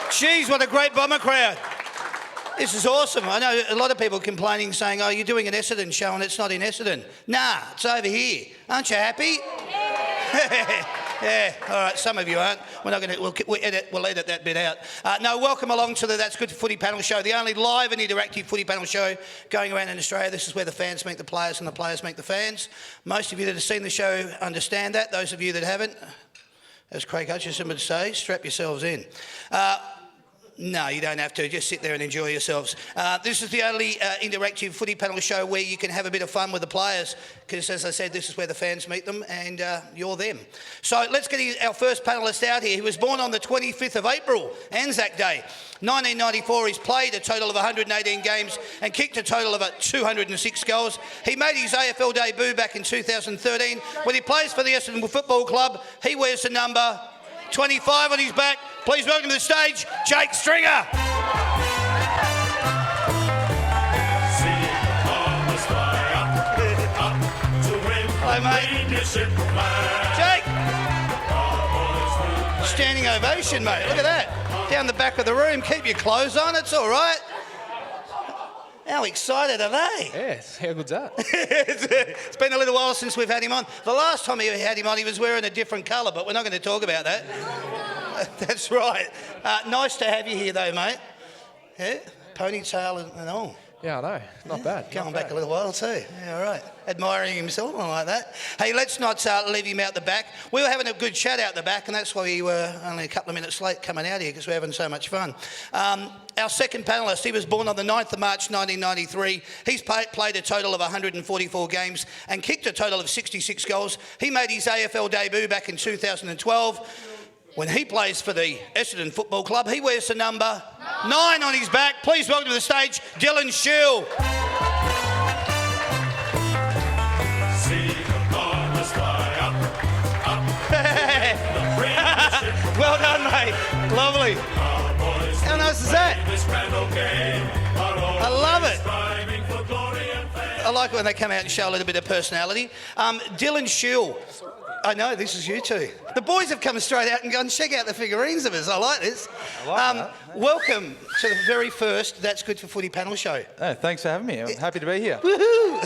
Jeez, what a great Bomber crowd. This is awesome. I know a lot of people complaining, saying, oh, you're doing an Essendon show and it's not in Essendon. Nah, it's over here. Aren't you happy? Yeah, all right, some of you aren't. We're not going to, we'll edit that bit out. No, welcome along to the That's Good for Footy panel show, the only live and interactive footy panel show going around in Australia. This is where the fans meet the players and the players meet the fans. Most of you that have seen the show understand that. Those of you that haven't, as Craig Hutchison would say, strap yourselves in. No, you don't have to. Just sit there and enjoy yourselves. This is the only interactive footy panel show where you can have a bit of fun with the players because, as I said, this is where the fans meet them and you're them. So let's get our first panellist out here. He was born on the 25th of April, Anzac Day. 1994, he's played a total of 118 games and kicked a total of 206 goals. He made his AFL debut back in 2013 when he plays for the Essendon Football Club. He wears the number 25 on his back. Please welcome to the stage, Jake Stringer. Hello, mate. Jake. Standing ovation, mate. Look at that. Down the back of the room. Keep your clothes on. It's all right. How excited are they? Yes, how good's that? It's been a little while since we've had him on. The last time we had him on, he was wearing a different colour, but we're not going to talk about that. That's right. Nice to have you here, though, mate. Yeah, ponytail and all. Yeah, I know. Not bad. Going back a little while too. Yeah, all right. Admiring himself, I like that. Hey, let's not leave him out the back. We were having a good chat out the back, and that's why we were only a couple of minutes late coming out here because we're having so much fun. Our second panellist, he was born on the 9th of March 1993. He's played a total of 144 games and kicked a total of 66 goals. He made his AFL debut back in 2012. When he plays for the Essendon Football Club, he wears the number 9 on his back. Please welcome to the stage, Dylan Shield. Well done, mate. Lovely. How nice is that? I love it. I like when they come out and show a little bit of personality. Dylan Shield. I know, this is you two. The boys have come straight out and gone, check out the figurines of us. I like this. I like that. Welcome to the very first That's Good for Footy panel show. Oh, thanks for having me. I'm happy to be here. Woohoo!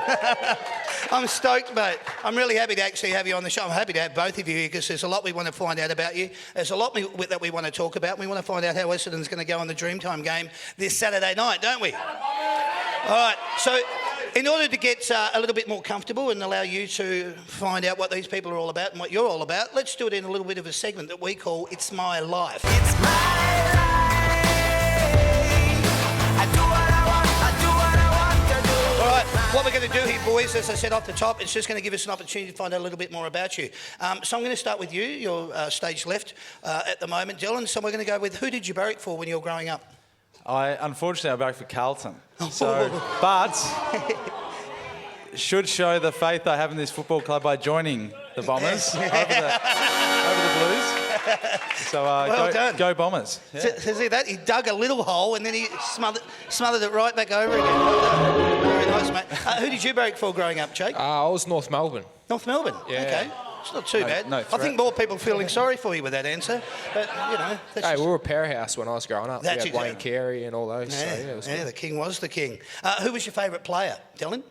I'm stoked, mate. I'm really happy to actually have you on the show. I'm happy to have both of you here because there's a lot we want to find out about you. There's a lot that we want to talk about. We want to find out how Essendon's going to go on the Dreamtime game this Saturday night, don't we? All right, so in order to get a little bit more comfortable and allow you to find out what these people are all about and what you're all about, let's do it in a little bit of a segment that we call It's My Life. It's my life. I do what I want to do. All right, what we're going to do here, boys, as I said off the top, it's just going to give us an opportunity to find out a little bit more about you. So I'm going to start with you. You're stage left at the moment, Dylan. So we're going to go with, who did you barrack for when you were growing up? Unfortunately, I barracked for Carlton. But should show the faith I have in this football club by joining the Bombers over the Blues. So well go Bombers. Yeah. So see that? He dug a little hole and then he smothered it right back over again. Very nice, mate. Who did you barrack for growing up, Jake? I was North Melbourne. North Melbourne? Yeah. Okay. It's not too bad. No I think more people feeling sorry for you with that answer. But, you know... Hey, we were a powerhouse when I was growing up. That's we had Wayne Carey and all those. Yeah, so, yeah, it was good. The king was the king. Who was your favourite player, Dylan?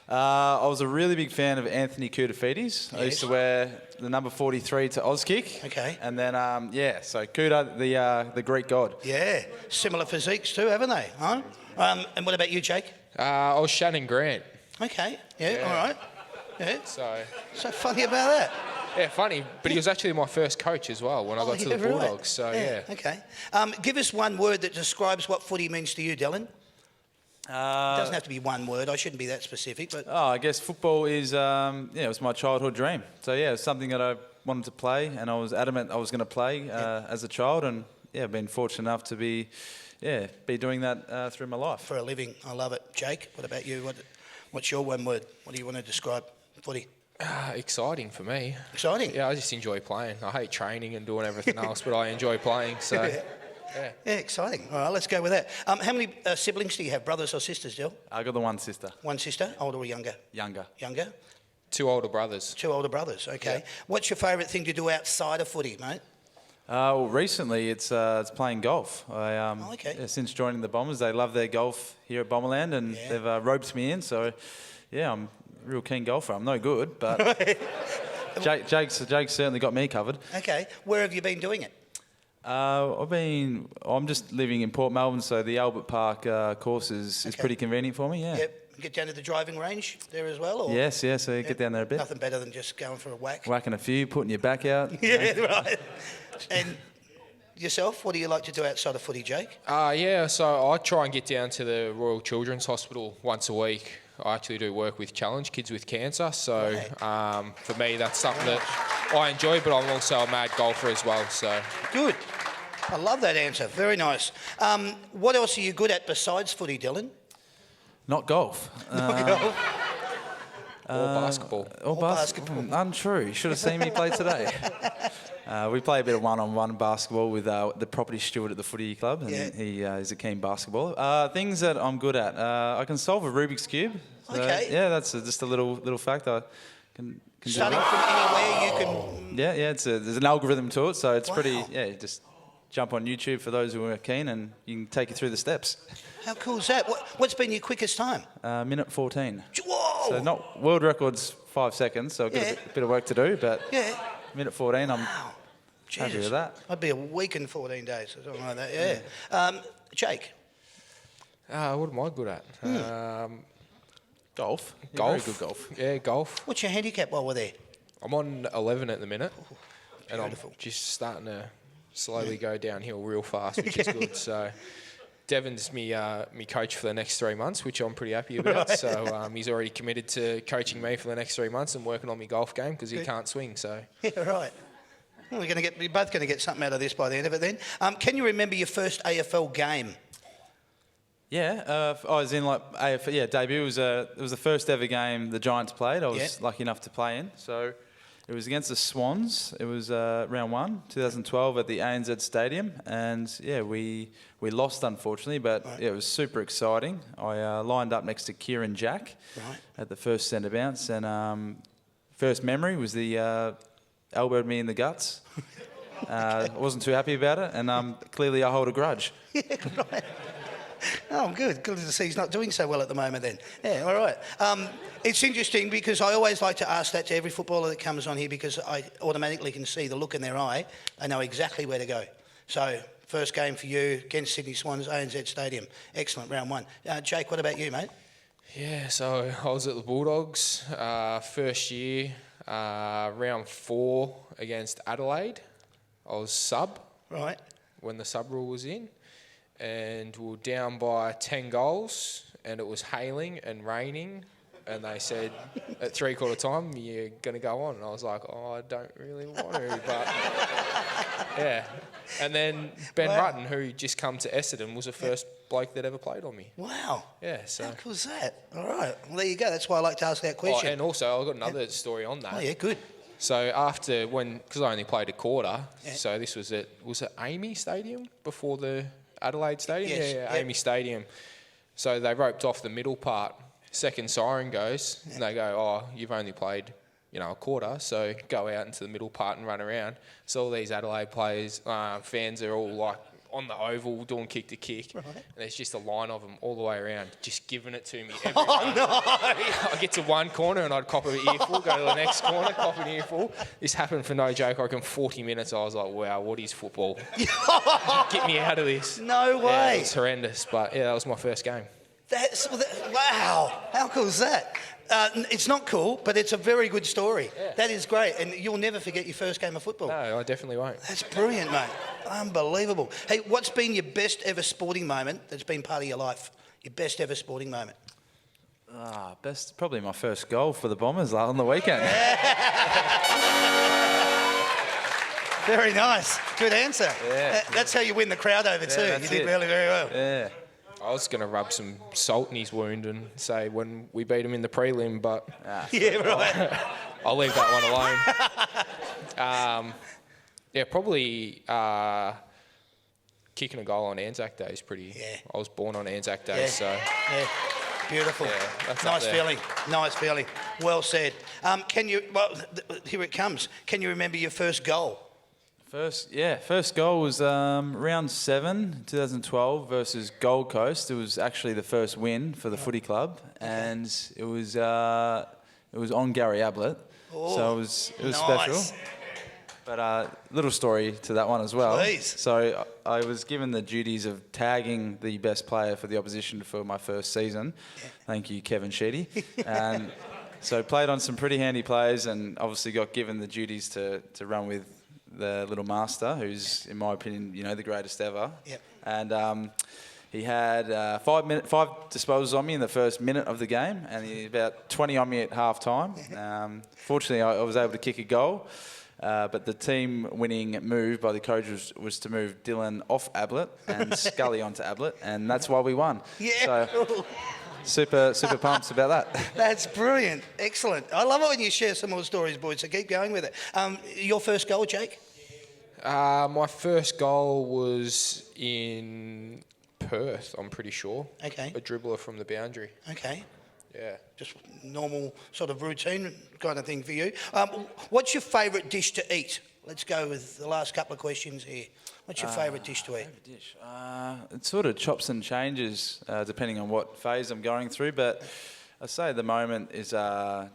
I was a really big fan of Anthony Koutafidis. I used to wear the number 43 to Auskick. Okay. And then, so Kuta, the Greek god. Yeah. Similar physiques too, haven't they? Huh? And what about you, Jake? I was Shannon Grant. Okay. Yeah, all right. Yeah. So funny about that. Yeah, funny. But he was actually my first coach as well when I got to the Bulldogs. Right. So, yeah. Okay. Give us one word that describes what footy means to you, Dylan. It doesn't have to be one word. I shouldn't be that specific, but... I guess football is, it was my childhood dream. So, yeah, it's something that I wanted to play, and I was adamant I was going to play as a child, and, I've been fortunate enough to be doing that through my life. For a living. I love it. Jake, what about you? What's your one word? What do you want to describe footy? Exciting for me. Exciting? Yeah, I just enjoy playing. I hate training and doing everything else, but I enjoy playing, so... Yeah, exciting. All right, let's go with that. How many siblings do you have, brothers or sisters, Jill? I got the one sister. One sister, older or younger? Younger. Younger? 2 older brothers. 2 older brothers, okay. Yeah. What's your favourite thing to do outside of footy, mate? Well, recently it's playing golf. Since joining the Bombers, they love their golf here at Bomberland, and they've roped me in. So, yeah, I'm a real keen golfer. I'm no good, but Jake's certainly got me covered. Okay, where have you been doing it? I'm just living in Port Melbourne, so the Albert Park course is pretty convenient for me. Yeah. Yep. Get down to the driving range there as well? Or? Yes. So get down there a bit. Nothing better than just going for a whack. Whacking a few, putting your back out. Yeah, right. And yourself, what do you like to do outside of footy, Jake? So I try and get down to the Royal Children's Hospital once a week. I actually do work with Challenge, kids with cancer. So for me, that's something that I enjoy, but I'm also a mad golfer as well. So good. I love that answer. Very nice. What else are you good at besides footy, Dylan? Not golf. Not golf. Or basketball. Or basketball. Untrue. You should have seen me play today. We play a bit of one-on-one basketball with the property steward at the footy club, and he is a keen basketballer. Things that I'm good at. I can solve a Rubik's Cube. So, okay. Yeah, that's just a little fact. I can Starting do from anywhere you can... Yeah, there's an algorithm to it, so it's pretty... Yeah, you just jump on YouTube for those who are keen, and you can take you through the steps. How cool is that? What's been your quickest time? Minute 14. Whoa! So not world record's 5 seconds, so I've got a bit of work to do, but minute 14, I'm happy with that. I'd be a week in 14 days or something like that, yeah. Jake? What am I good at? Golf. Golf. Very good golf. Yeah, golf. What's your handicap while we're there? I'm on 11 at the minute. And I'm Beautiful. just starting to slowly go downhill real fast, which is good. So Devon's me coach for the next 3 months, which I'm pretty happy about. Right. So he's already committed to coaching me for the next 3 months and working on my golf game because he can't swing. So yeah, right. Well, we're both going to get something out of this by the end of it then. Can you remember your first AFL game? Yeah, I was in AFL. Yeah, debut was it was the first ever game the Giants played. I was lucky enough to play in. So it was against the Swans. It was round 1, 2012 at the ANZ Stadium, and we lost unfortunately, but it was super exciting. I lined up next to Kieran Jack at the first centre bounce, and first memory was the elbowed me in the guts. I wasn't too happy about it, and clearly I hold a grudge. Yeah, right. Oh, good. Good to see he's not doing so well at the moment then. Yeah, all right. It's interesting because I always like to ask that to every footballer that comes on here because I automatically can see the look in their eye. I know exactly where to go. So, first game for you against Sydney Swans, ANZ Stadium. Excellent, round 1. Jake, what about you, mate? Yeah, so I was at the Bulldogs first year, round 4 against Adelaide. I was sub. Right. When the sub rule was in. And we were down by 10 goals, and it was hailing and raining, and they said at 3/4 time you're going to go on, and I was like, I don't really want to, but yeah. And then Ben Rutten, who just come to Essendon, was the first bloke that ever played on me. Wow. Yeah. So how cool is that? All right. Well, there you go. That's why I like to ask that question. And also I've got another story on that. Oh yeah, good. So after because I only played a quarter, so this was it Amy Stadium before the Adelaide Stadium? Yes. Yeah, Amy Stadium. So they roped off the middle part. Second siren goes, and they go, you've only played, a quarter, so go out into the middle part and run around. So all these Adelaide players, fans are all like on the oval doing kick to kick. Right. And there's just a line of them all the way around, just giving it to me every run. No! I get to one corner and I'd cop an earful, go to the next corner, cop an earful. This happened for no joke. I reckon 40 minutes. I was like, wow, what is football? Get me out of this. No way. Yeah, it was horrendous, but that was my first game. Wow. How cool is that? It's not cool, but it's a very good story. Yeah. That is great, and you'll never forget your first game of football. No, I definitely won't. That's brilliant, mate. Unbelievable. Hey, what's been your best ever sporting moment that's been part of your life? Your best ever sporting moment? Probably my first goal for the Bombers on the weekend. Very nice. Good answer. Yeah. That's how you win the crowd over too. You did really very well. Yeah. I was going to rub some salt in his wound and say when we beat him in the prelim, but yeah, right. I'll leave that one alone. Probably kicking a goal on Anzac Day is pretty. Yeah. I was born on Anzac Day, so. Yeah. Beautiful. Yeah, that's nice feeling. Nice feeling. Well said. Here it comes. Can you remember your first goal? First goal was round 7, 2012 versus Gold Coast. It was actually the first win for the footy club, and it was on Gary Ablett, so it was nice. special. But little story to that one as well. Please. So I was given the duties of tagging the best player for the opposition for my first season. Thank you, Kevin Sheedy. And so played on some pretty handy players, and obviously got given the duties to run with the little master, who's, in my opinion, the greatest ever. Yep. And he had 5 disposals on me in the first minute of the game, and he about 20 on me at half time. Fortunately, I was able to kick a goal. But the team-winning move by the coach was to move Dylan off Ablett and Scully onto Ablett, and that's why we won. Yeah, so, cool. Super pumped about that. That's brilliant. Excellent. I love it when you share some more stories, boys, so keep going with it. Your first goal, Jake? My first goal was in Perth, I'm pretty sure. Okay. A dribbler from the boundary. Okay. Yeah. Just normal sort of routine kind of thing for you. What's your favourite dish to eat? Let's go with the last couple of questions here. What's your favourite dish to eat? Favourite dish? It sort of chops and changes depending on what phase I'm going through, but I'd say at the moment is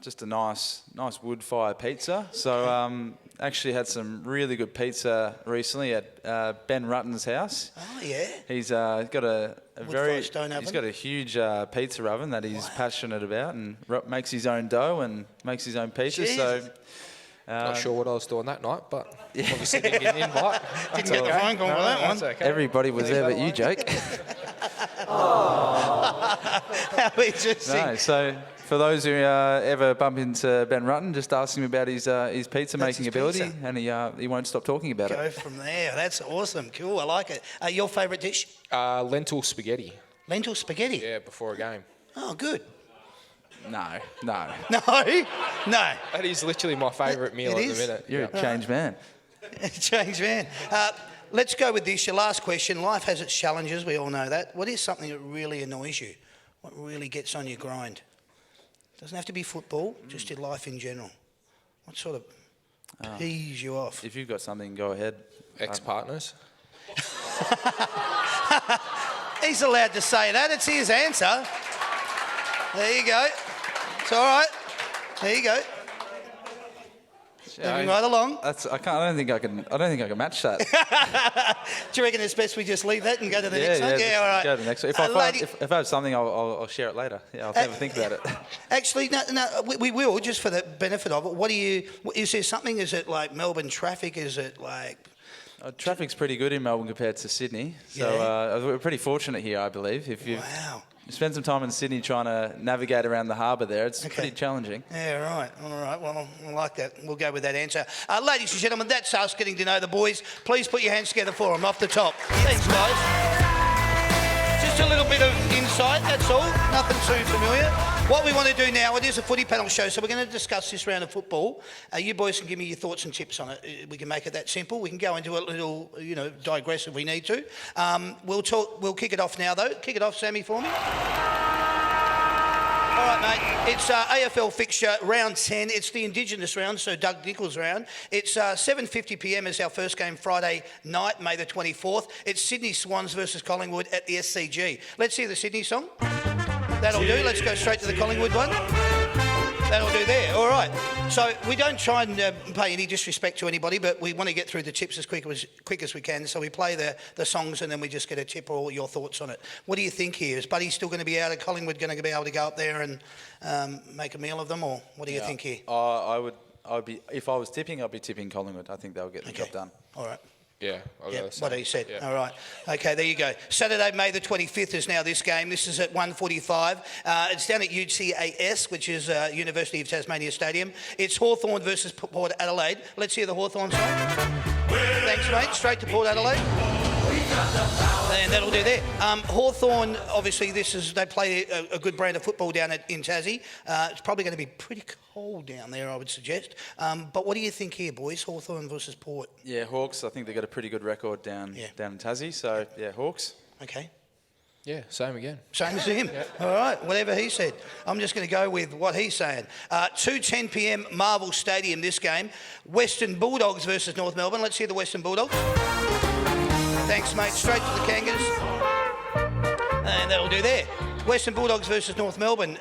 just a nice wood fire pizza. So actually had some really good pizza recently at Ben Rutten's house. Oh yeah. He's got a very stone oven? he's got a huge pizza oven that he's passionate about, and makes his own dough and makes his own pizzas. Jesus. So Not sure what I was doing that night, but obviously didn't get an invite. Didn't get the phone call for that one. That's okay. everybody was there but you, Jake. How interesting. No, so for those who ever bump into Ben Rutten, just ask him about his pizza making his ability, pizza. and he won't stop talking about Go it. from there. That's awesome. Cool. I like it. Your favourite dish? Lentil spaghetti. Lentil spaghetti. Yeah, before a game. Oh, good. No. No. That is literally my favourite meal It at is? the minute. You're a changed man. Change man. Let's go with this. Your last question. Life has its challenges. We all know that. What is something that really annoys you? What really gets on your grind? Doesn't have to be football, just your life in general. What sort of pees you off? If you've got something, go ahead. Ex-partners. He's allowed to say that. It's his answer. There you go. It's all right. There you go. Moving right along. I don't think I can match that. Do you reckon it's best we just leave that and go to the next one? just Yeah, all right. Go to the next one. If I have something, I'll share it later. Yeah, I'll have a think about it. Actually, no, we will, just for the benefit of it. Is there something, is it like Melbourne traffic? Is it like... Traffic's pretty good in Melbourne compared to Sydney. So we're pretty fortunate here, I believe. If you spend some time in Sydney trying to navigate around the harbour there, it's pretty challenging. Yeah, right. All right. Well, I like that. We'll go with that answer. Ladies and gentlemen, that's us getting to know the boys. Please put your hands together for them off the top. Thanks, guys. Just a little bit of insight, that's all. Nothing too familiar. What we want to do now, it is a footy panel show, so we're going to discuss this round of football. You boys can give me your thoughts and tips on it. We can make it that simple. We can go into a little, digress if we need to. We'll kick it off now, though. Kick it off, Sammy, for me. All right, mate. It's AFL fixture round 10. It's the Indigenous round, so Doug Nichols round. It's 7:50 p.m. is our first game Friday night, May the 24th. It's Sydney Swans versus Collingwood at the SCG. Let's hear the Sydney song. That'll do. Let's go straight to the Collingwood one. That'll do there. All right. So we don't try and pay any disrespect to anybody, but we want to get through the tips as quick as we can. So we play the songs and then we just get a tip or your thoughts on it. What do you think here? Is Buddy still going to be out? Are Collingwood going to be able to go up there and make a meal of them, or what do you think here? I'd be, if I was tipping, I'd be tipping Collingwood. I think they'll get the job done. All right. Yeah, What he said. Yeah. All right. Okay, there you go. Saturday, May the 25th is now this game. This is at 1:45. It's down at UTAS, which is University of Tasmania Stadium. It's Hawthorn versus Port Adelaide. Let's hear the Hawthorn song. Thanks, mate. Straight to Port Adelaide. And that'll do there. Hawthorn, obviously, they play a good brand of football down in Tassie. It's probably going to be pretty cold down there, I would suggest. But what do you think here, boys? Hawthorn versus Port. Yeah, Hawks. I think they've got a pretty good record down in Tassie. So, yeah, Hawks. Okay. Yeah, same again. Same as him. All right, whatever he said. I'm just going to go with what he's saying. 2:10 p.m. Marvel Stadium, this game. Western Bulldogs versus North Melbourne. Let's hear the Western Bulldogs. Thanks, mate. Straight to the Kangas. And that'll do there. Western Bulldogs versus North Melbourne.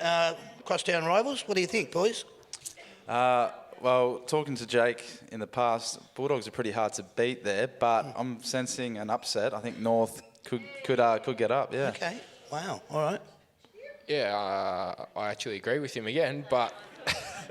Crosstown rivals. What do you think, boys? Well, talking to Jake in the past, Bulldogs are pretty hard to beat there, but I'm sensing an upset. I think North could get up. Yeah. Okay. Wow. All right. Yeah, I actually agree with him again, but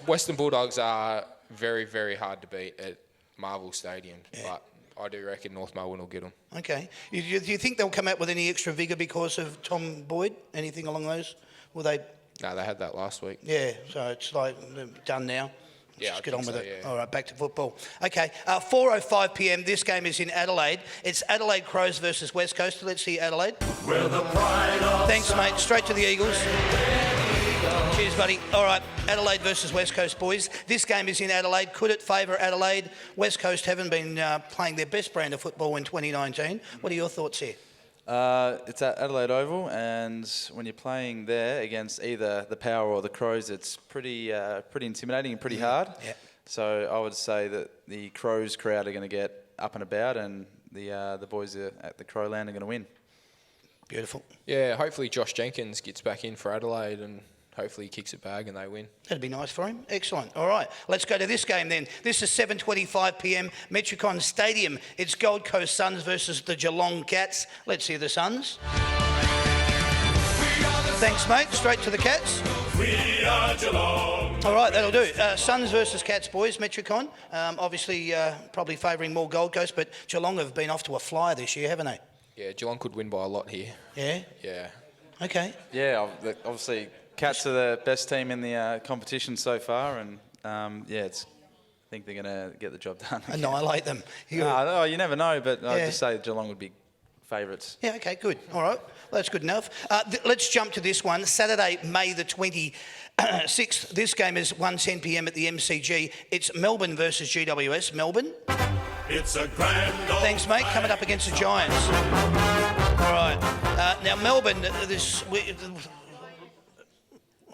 Western Bulldogs are very, very hard to beat at Marvel Stadium, but I do reckon North Melbourne will get them. Okay. Do you think they'll come out with any extra vigour because of Tom Boyd? Anything along those? Will they? No, they had that last week. Yeah. So it's like they're done now. Yeah, Just I get on think with so, it. yeah. All right, back to football. Okay, 4:05 p.m. This game is in Adelaide. It's Adelaide Crows versus West Coast. Let's see Adelaide. Thanks, mate. Straight to the Eagles. Cheers, buddy. All right, Adelaide versus West Coast, boys. This game is in Adelaide. Could it favour Adelaide? West Coast haven't been playing their best brand of football in 2019. What are your thoughts here? It's at Adelaide Oval, and when you're playing there against either the Power or the Crows, it's pretty intimidating and pretty hard. Yeah. So I would say that the Crows crowd are going to get up and about, and the boys at the Crowland are going to win. Beautiful. Yeah, hopefully Josh Jenkins gets back in for Adelaide and hopefully he kicks it back and they win. That'd be nice for him. Excellent. All right, let's go to this game then. This is 7:25 p.m. Metricon Stadium. It's Gold Coast Suns versus the Geelong Cats. Let's hear the Suns. Thanks, mate. Straight to the Cats. We are Geelong. All right, that'll do. Suns versus Cats, boys. Metricon. Obviously, probably favouring more Gold Coast, but Geelong have been off to a flyer this year, haven't they? Yeah, Geelong could win by a lot here. Yeah. Yeah. Okay. Yeah, obviously Cats are the best team in the competition so far, and I think they're going to get the job done. Annihilate them. No, you never know, but I'd Yeah. just say Geelong would be favourites. Yeah, okay, good. All right, well, that's good enough. Let's jump to this one. Saturday, May the 26th. This game is 1:10 p.m. at the MCG. It's Melbourne versus GWS. Melbourne. It's a grand old Thanks, mate. Coming up against the Giants. All right. Now, Melbourne,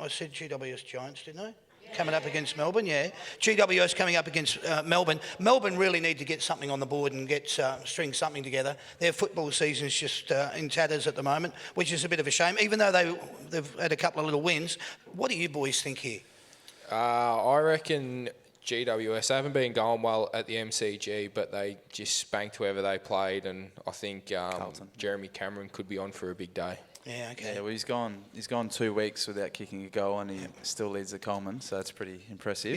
I said GWS Giants, didn't I? Coming up against Melbourne, yeah. GWS coming up against Melbourne. Melbourne really need to get something on the board and string something together. Their football season's just in tatters at the moment, which is a bit of a shame, even though they've had a couple of little wins. What do you boys think here? I reckon GWS haven't been going well at the MCG, but they just spanked whoever they played, and I think Jeremy Cameron could be on for a big day. Yeah, okay. Yeah, well, he's gone 2 weeks without kicking a goal, and he still leads the Coleman, so that's pretty impressive.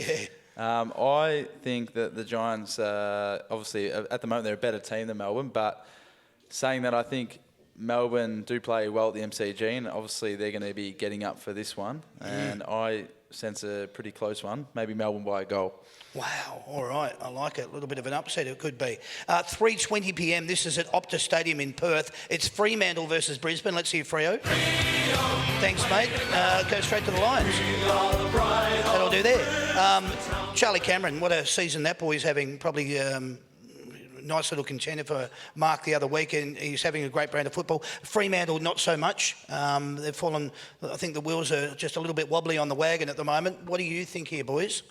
Yeah. I think that the Giants, obviously, at the moment, they're a better team than Melbourne, but saying that, I think Melbourne do play well at the MCG, and obviously they're going to be getting up for this one, and I sense a pretty close one, maybe Melbourne by a goal. Wow, all right, I like it. A little bit of an upset it could be. 3:20 p.m, this is at Optus Stadium in Perth. It's Fremantle versus Brisbane. Let's hear Freo. Thanks, mate. Go straight to the Lions. That'll do there. Charlie Cameron, what a season that boy's having. Probably nice little contender for Mark the other week, and he's having a great brand of football. Fremantle, not so much. They've fallen, I think the wheels are just a little bit wobbly on the wagon at the moment. What do you think here, boys?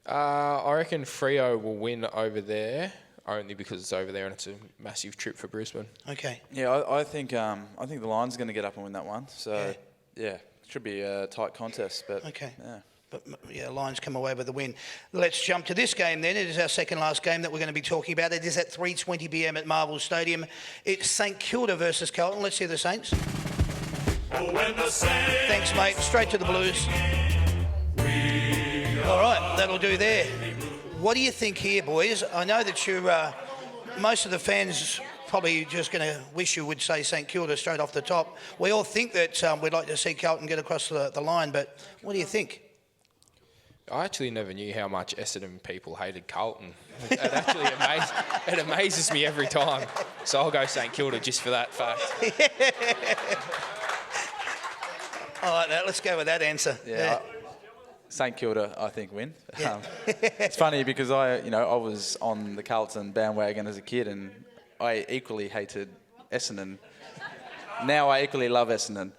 I reckon Freo will win over there, only because it's over there and it's a massive trip for Brisbane. Okay. Yeah, I think the Lions are going to get up and win that one. So, yeah, it should be a tight contest. But Okay. Yeah. But, yeah, Lions come away with the win. Let's jump to this game then. It is our second last game that we're going to be talking about. It is at 3:20 p.m. at Marvel Stadium. It's St Kilda versus Carlton. Let's hear the Saints. Thanks, mate. Straight to the Blues. All right, that'll do there. What do you think here, boys? I know that most of the fans probably just going to wish you would say St Kilda straight off the top. We all think that we'd like to see Carlton get across the line, but what do you think? I actually never knew how much Essendon people hated Carlton. It actually it amazes me every time. So I'll go St Kilda just for that fact. I like that. Let's go with that answer. Yeah. St Kilda, I think, win. Yeah. It's funny because I was on the Carlton bandwagon as a kid, and I equally hated Essendon now I equally love Essendon.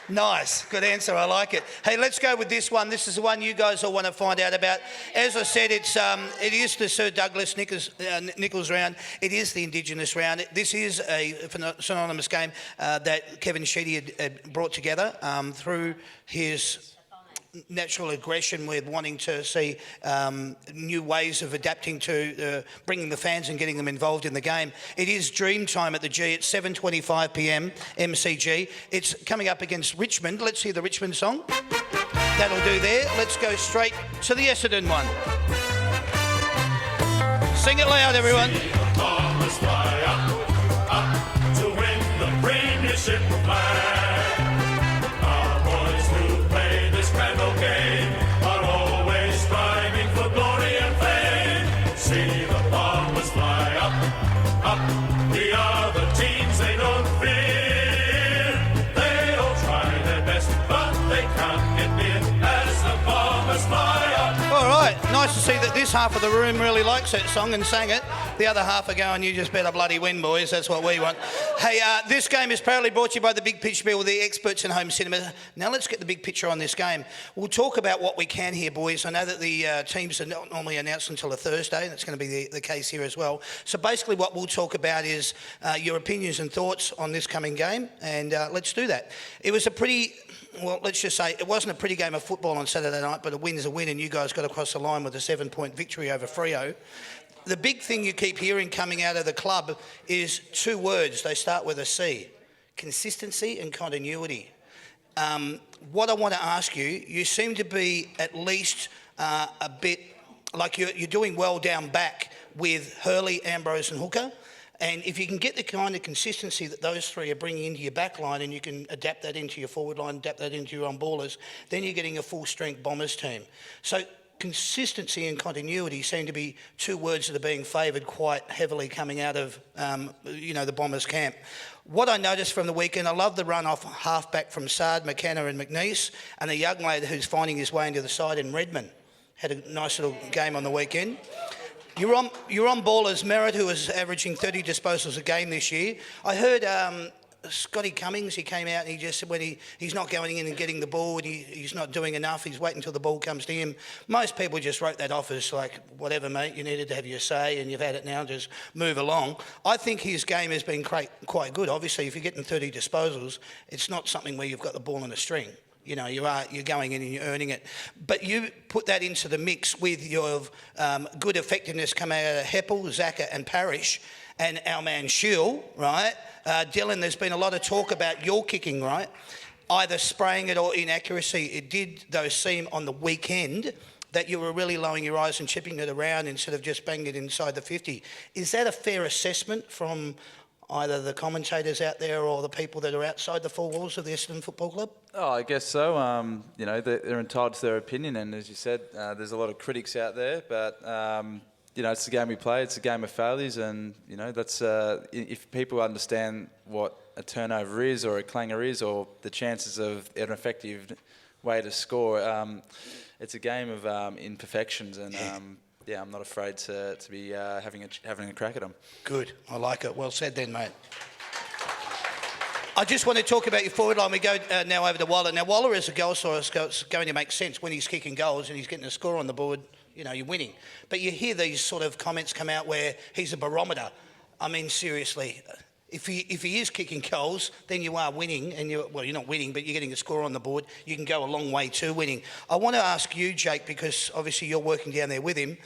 Nice, good answer. I like it. Hey, let's go with this one. This is the one you guys all want to find out about. As I said, it is the Sir Douglas Nichols round. It is the Indigenous round. This is a synonymous game that Kevin Sheedy had brought together through his natural aggression with wanting to see new ways of adapting to bringing the fans and getting them involved in the game. It is dream time at the G at 7:25 p.m. MCG. It's coming up against Richmond. Let's hear the Richmond song. That'll do there. Let's go straight to the Essendon one. Sing it loud, everyone. Bombers fly up to win the premiership flag. Our boys who play this grand old game are always striving for glory and fame. See the bombers fly up. The other teams they don't fear. They all try their best, but they can't get near as the bombers fly up. All right, nice to see that this half of the room really likes that song and sang it. The other half are going, you just better bloody win, boys. That's what we want. Hey, this game is proudly brought to you by the Big Picture Bill with the experts in home cinema. Now let's get the big picture on this game. We'll talk about what we can here, boys. I know that the teams are not normally announced until a Thursday. That's going to be the case here as well. So basically what we'll talk about is your opinions and thoughts on this coming game, and let's do that. It was a pretty... Well, let's just say it wasn't a pretty game of football on Saturday night, but a win's a win, and you guys got across the line with a 7-point victory over Freo. The big thing you keep hearing coming out of the club is two words. They start with a C: consistency and continuity. What I want to ask you, you seem to be at least a bit like you're doing well down back with Hurley, Ambrose and Hooker. And if you can get the kind of consistency that those three are bringing into your back line, and you can adapt that into your forward line, adapt that into your on-ballers, then you're getting a full-strength Bombers team. So consistency and continuity seem to be two words that are being favoured quite heavily coming out of, the Bombers camp. What I noticed from the weekend, I love the run off halfback from Sard, McKenna and McNeese, and a young lad who's finding his way into the side in Redmond. Had a nice little game on the weekend. You're on ballers, Merritt, who is averaging 30 disposals a game this year. I heard Scotty Cummings, he came out and he just said when he's not going in and getting the ball, and he's not doing enough, he's waiting until the ball comes to him. Most people just wrote that off as like, whatever, mate, you needed to have your say and you've had it now, just move along. I think his game has been quite good. Obviously, if you're getting 30 disposals, it's not something where you've got the ball on a string. You know, you're going in and you're earning it. But you put that into the mix with your good effectiveness coming out of Heppel, Zaka and Parrish and our man Shield, right? Dylan, there's been a lot of talk about your kicking, right? Either spraying it or inaccuracy. It did, though, seem on the weekend that you were really lowering your eyes and chipping it around instead of just banging it inside the 50. Is that a fair assessment from either the commentators out there or the people that are outside the four walls of the Essendon Football Club? Oh, I guess so. They're entitled to their opinion, and as you said, there's a lot of critics out there. But it's the game we play. It's a game of failures, and that's if people understand what a turnover is, or a clanger is, or the chances of an effective way to score. It's a game of imperfections, and I'm not afraid to be having a crack at them. Good, I like it. Well said then, mate. I just want to talk about your forward line. We go now over to Waller. Now, Waller as a goal scorer is going to make sense when he's kicking goals and he's getting a score on the board. You're winning. But you hear these sort of comments come out where he's a barometer. I mean, seriously, if he is kicking goals, then you are winning, and you're not winning, but you're getting a score on the board. You can go a long way to winning. I want to ask you, Jake, because obviously you're working down there with him,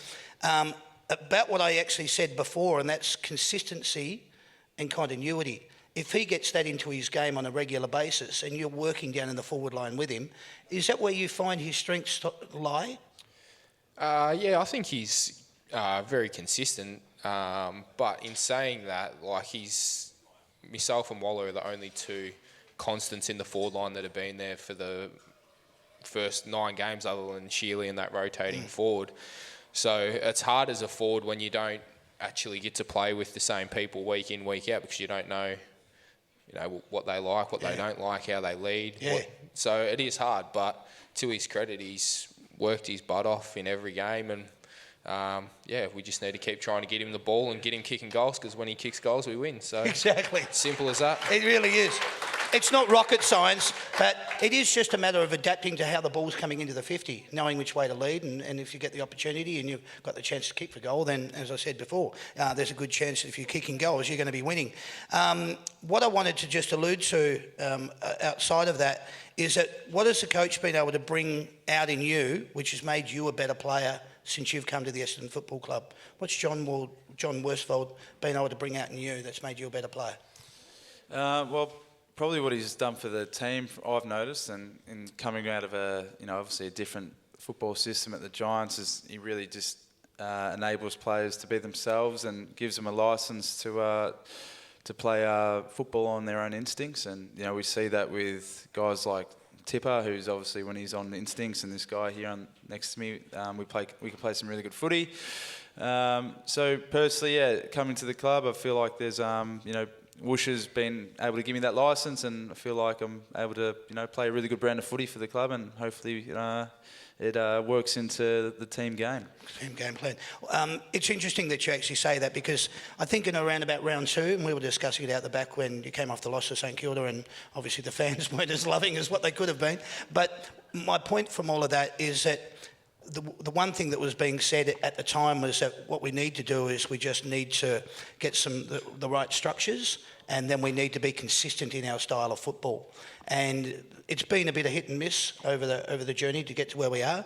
about what I actually said before, and that's consistency and continuity. If he gets that into his game on a regular basis and you're working down in the forward line with him, is that where you find his strengths lie? I think he's very consistent. But in saying that, myself and Waller are the only two constants in the forward line that have been there for the first 9 games, other than Sheely and that rotating forward. So it's hard as a forward when you don't actually get to play with the same people week in, week out, because you don't know, what they like, what they don't like, how they lead. So it is hard, but to his credit, he's worked his butt off in every game, and we just need to keep trying to get him the ball and get him kicking goals, because when he kicks goals, we win. So Exactly. simple as that. It really is. It's not rocket science, but it is just a matter of adapting to how the ball's coming into the 50, knowing which way to lead, and if you get the opportunity and you've got the chance to kick for goal, then, as I said before, there's a good chance that if you're kicking goals, you're going to be winning. What I wanted to just allude to outside of that is that what has the coach been able to bring out in you, which has made you a better player since you've come to the Essendon Football Club? What's John Worsfold been able to bring out in you that's made you a better player? Well, probably what he's done for the team, I've noticed, and in coming out of obviously a different football system at the Giants, is he really just enables players to be themselves and gives them a license to play football on their own instincts. And we see that with guys like Tipper, who's obviously, when he's on instincts, and this guy here next to me, we can play some really good footy. So personally, coming to the club, I feel like there's Woosh has been able to give me that license, and I feel like I'm able to play a really good brand of footy for the club, and hopefully it works into the team game. Team game plan. It's interesting that you actually say that, because I think in around about round 2, and we were discussing it out the back when you came off the loss to St Kilda, and obviously the fans weren't as loving as what they could have been. But my point from all of that is that the one thing that was being said at the time was that what we need to do is we just need to get the right structures, and then we need to be consistent in our style of football. And it's been a bit of hit and miss over the journey to get to where we are.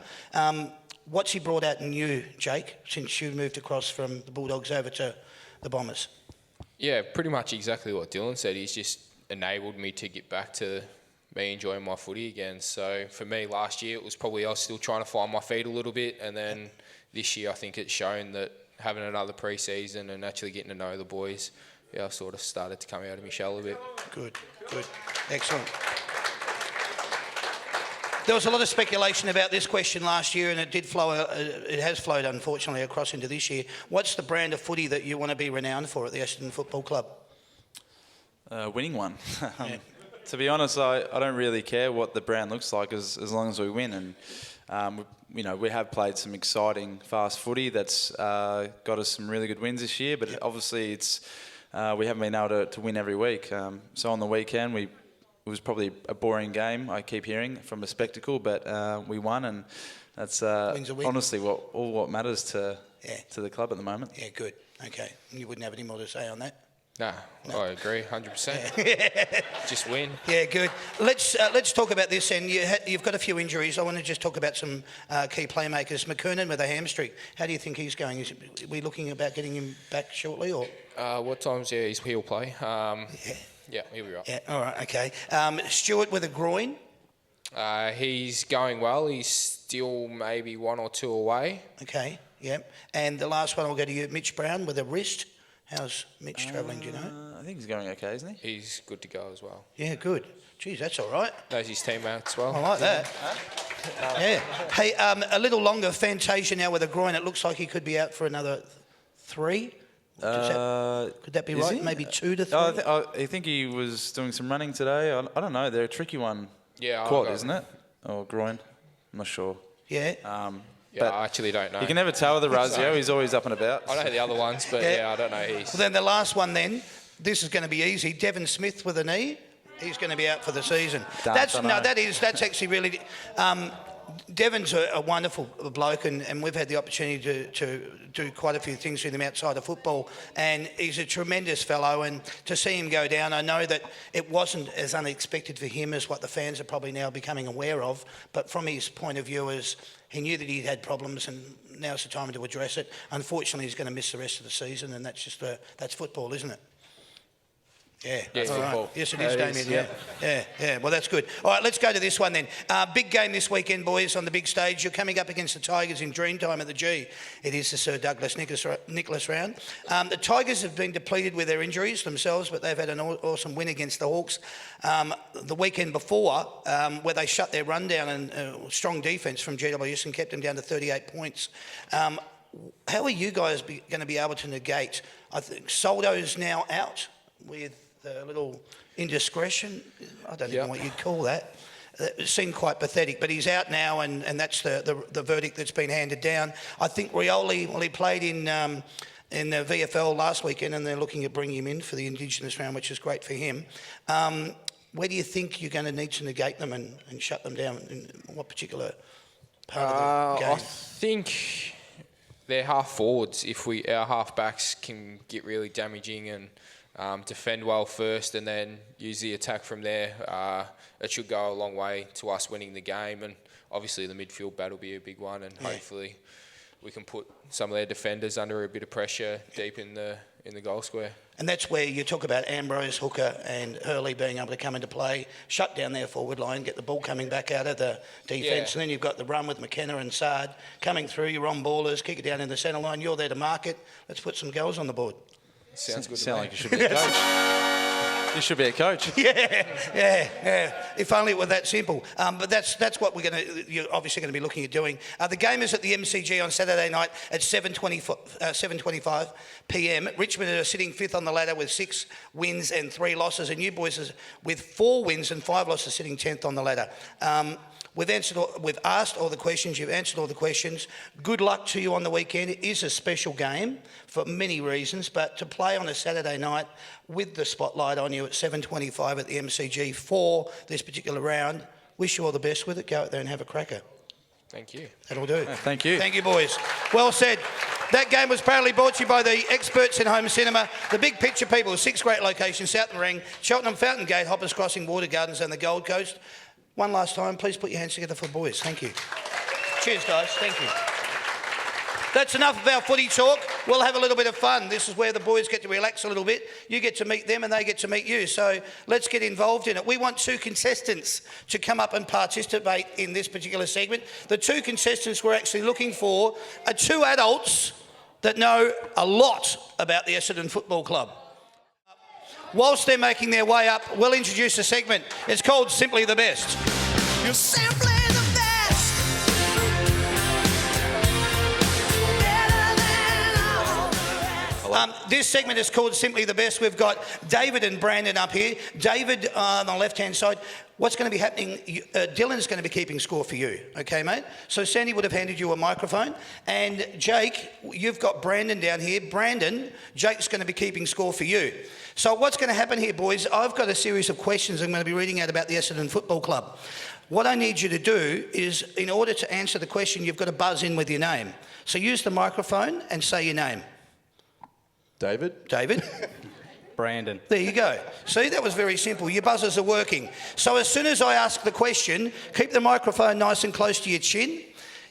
What's he brought out in you, Jake, since you moved across from the Bulldogs over to the Bombers? Yeah, pretty much exactly what Dylan said. He's just enabled me to get back to me enjoying my footy again. So for me, last year, it was probably I was still trying to find my feet a little bit, and then this year I think it's shown that having another pre-season and actually getting to know the boys, I sort of started to come out of my shell a bit. Good. Excellent. There was a lot of speculation about this question last year, and it has flowed, unfortunately, across into this year. What's the brand of footy that you want to be renowned for at the Essendon Football Club? Winning one. Yeah. To be honest, I don't really care what the brand looks like as long as we win. And we have played some exciting fast footy that's got us some really good wins this year. But obviously, we haven't been able to win every week. So on the weekend, it was probably a boring game, I keep hearing, from a spectacle. But we won, and that's honestly what matters to the club at the moment. Yeah, good. Okay, you wouldn't have any more to say on that? No. I agree, 100%. Just win. Yeah, good. Let's talk about this. And you've got a few injuries. I want to just talk about some key playmakers. McKernan with a hamstring. How do you think he's going? Are we looking about getting him back shortly, or? What times? Yeah, he'll play. Yeah, he'll be right. Yeah. All right. Okay. Stewart with a groin. He's going well. He's still maybe 1 or 2 away. Okay. Yep. And the last one, I'll go to you, Mitch Brown with a wrist. How's Mitch travelling, do you know? I think he's going okay, isn't he? He's good to go as well. Yeah, good. Geez, that's all right. Knows his teammates well. I like that. Yeah. Hey, a little longer, Fantasia now with a groin. It looks like he could be out for another 3. Could that be right? He? Maybe 2 to 3? I think he was doing some running today. I don't know. They're a tricky one. Yeah. Quad, isn't it? Or groin? I'm not sure. Yeah. Yeah, I actually don't know. You can never tell with the Razio. He's always up and about. I know the other ones, but I don't know his. Well, then the last one then, this is going to be easy. Devon Smith with a knee. He's going to be out for the season. That's actually really... Devon's a wonderful bloke, and we've had the opportunity to do quite a few things with him outside of football, and he's a tremendous fellow, and to see him go down, I know that it wasn't as unexpected for him as what the fans are probably now becoming aware of, but from his point of view, as he knew that he'd had problems, and now's the time to address it. Unfortunately, he's going to miss the rest of the season, and that's football, isn't it? Yeah, it's football. Right. Yes, it is, Damien. Yeah. Well, that's good. All right, let's go to this one then. Big game this weekend, boys, on the big stage. You're coming up against the Tigers in Dreamtime at the G. It is the Sir Douglas Nicholas round. The Tigers have been depleted with their injuries themselves, but they've had an awesome win against the Hawks the weekend before, where they shut their run down and strong defence from GWS and kept them down to 38 points. How are you guys going to be able to negate? I think Soldo's now out with a little indiscretion. I don't even know what you'd call that. seemed quite pathetic. But he's out now, and that's the verdict that's been handed down. I think Rioli, well, he played in the VFL last weekend, and they're looking at bringing him in for the Indigenous round, which is great for him. Where do you think you're going to need to negate them and shut them down? In what particular part of the game? I think they're half forwards. If our half backs can get really damaging and defend well first and then use the attack from there, it should go a long way to us winning the game. And obviously the midfield battle will be a big one, and hopefully we can put some of their defenders under a bit of pressure deep in the goal square. And that's where you talk about Ambrose, Hooker and Hurley being able to come into play, shut down their forward line, get the ball coming back out of the defence, and then you've got the run with McKenna and Sard coming through, you're on ballers, kick it down in the centre line, you're there to mark it. Let's put some goals on the board. Sounds good. Sound like you should be a coach. You should be a coach. Yeah. If only it were that simple. But that's what you're obviously going to be looking at doing. The game is at the MCG on Saturday night at 7:25 p.m. Richmond are sitting fifth on the ladder with 6 wins and 3 losses, and you boys with 4 wins and 5 losses sitting 10th on the ladder. We've asked all the questions. You've answered all the questions. Good luck to you on the weekend. It is a special game for many reasons, but to play on a Saturday night with the spotlight on you at 7:25 at the MCG for this particular round, wish you all the best with it. Go out there and have a cracker. Thank you. That'll do. Thank you. Thank you, boys. Well said. That game was proudly brought to you by the experts in home cinema, the Big Picture people, 6 great locations, Southern Ring, Cheltenham, Fountain Gate, Hoppers Crossing, Water Gardens and the Gold Coast. One last time, please put your hands together for the boys. Thank you. Cheers, guys. Thank you. That's enough of our footy talk. We'll have a little bit of fun. This is where the boys get to relax a little bit. You get to meet them and they get to meet you. So let's get involved in it. We want 2 contestants to come up and participate in this particular segment. The 2 contestants we're actually looking for are 2 adults that know a lot about the Essendon Football Club. Whilst they're making their way up, we'll introduce a segment. It's called Simply the Best. You're simply the best. Better than all the rest. This segment is called Simply the Best. We've got David and Brandon up here. David on the left-hand side. What's going to be happening, Dylan's going to be keeping score for you, okay, mate? So Sandy would have handed you a microphone. And Jake, you've got Brandon down here. Brandon, Jake's going to be keeping score for you. So what's going to happen here, boys, I've got a series of questions I'm going to be reading out about the Essendon Football Club. What I need you to do is, in order to answer the question, you've got to buzz in with your name. So use the microphone and say your name. David. David? Brandon. There you go. See, that was very simple. Your buzzers are working. So as soon as I ask the question, keep the microphone nice and close to your chin.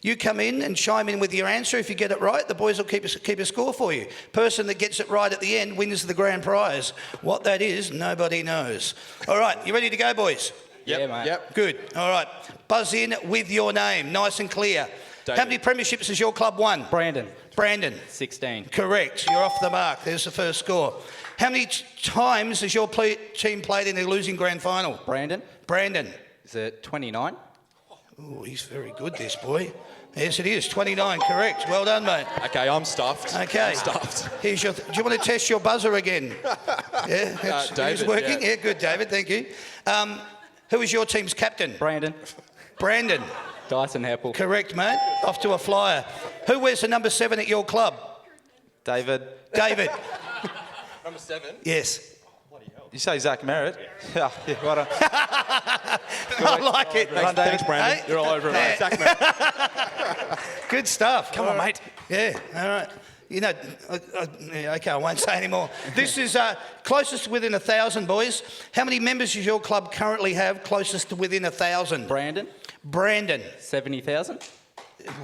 You come in and chime in with your answer. If you get it right, the boys will keep a score for you. Person that gets it right at the end wins the grand prize. What that is, nobody knows. All right, you ready to go, boys? Yeah, mate. Yep. Good. All right. Buzz in with your name, nice and clear. David. How many premierships has your club won? Brandon. Brandon. 16. Correct. You're off the mark. There's the first score. How many times has your team played in a losing grand final? Brandon. Brandon. Is it 29? Oh, he's very good, this boy. Yes, it is. 29, correct. Well done, mate. Okay, I'm stuffed. Okay. I'm stuffed. Here's your. Do you want to test your buzzer again? Yeah, David, he's working. yeah. Yeah, good, David. Thank you. Who is your team's captain? Brandon. Brandon. Dyson Heppel. Correct, mate. Off to a flyer. Who wears the number 7 at your club? David. David. Number 7. Yes. You say Zach Merritt? Yeah, what a... I like it. Thanks, Brandon. Hey? You're all over it, mate. Zach Merritt. Good stuff. Come on, mate. Yeah, all right. You know, yeah, okay, I won't say anymore. This is closest to within 1,000, boys. How many members does your club currently have closest to within 1,000? Brandon. Brandon. 70,000.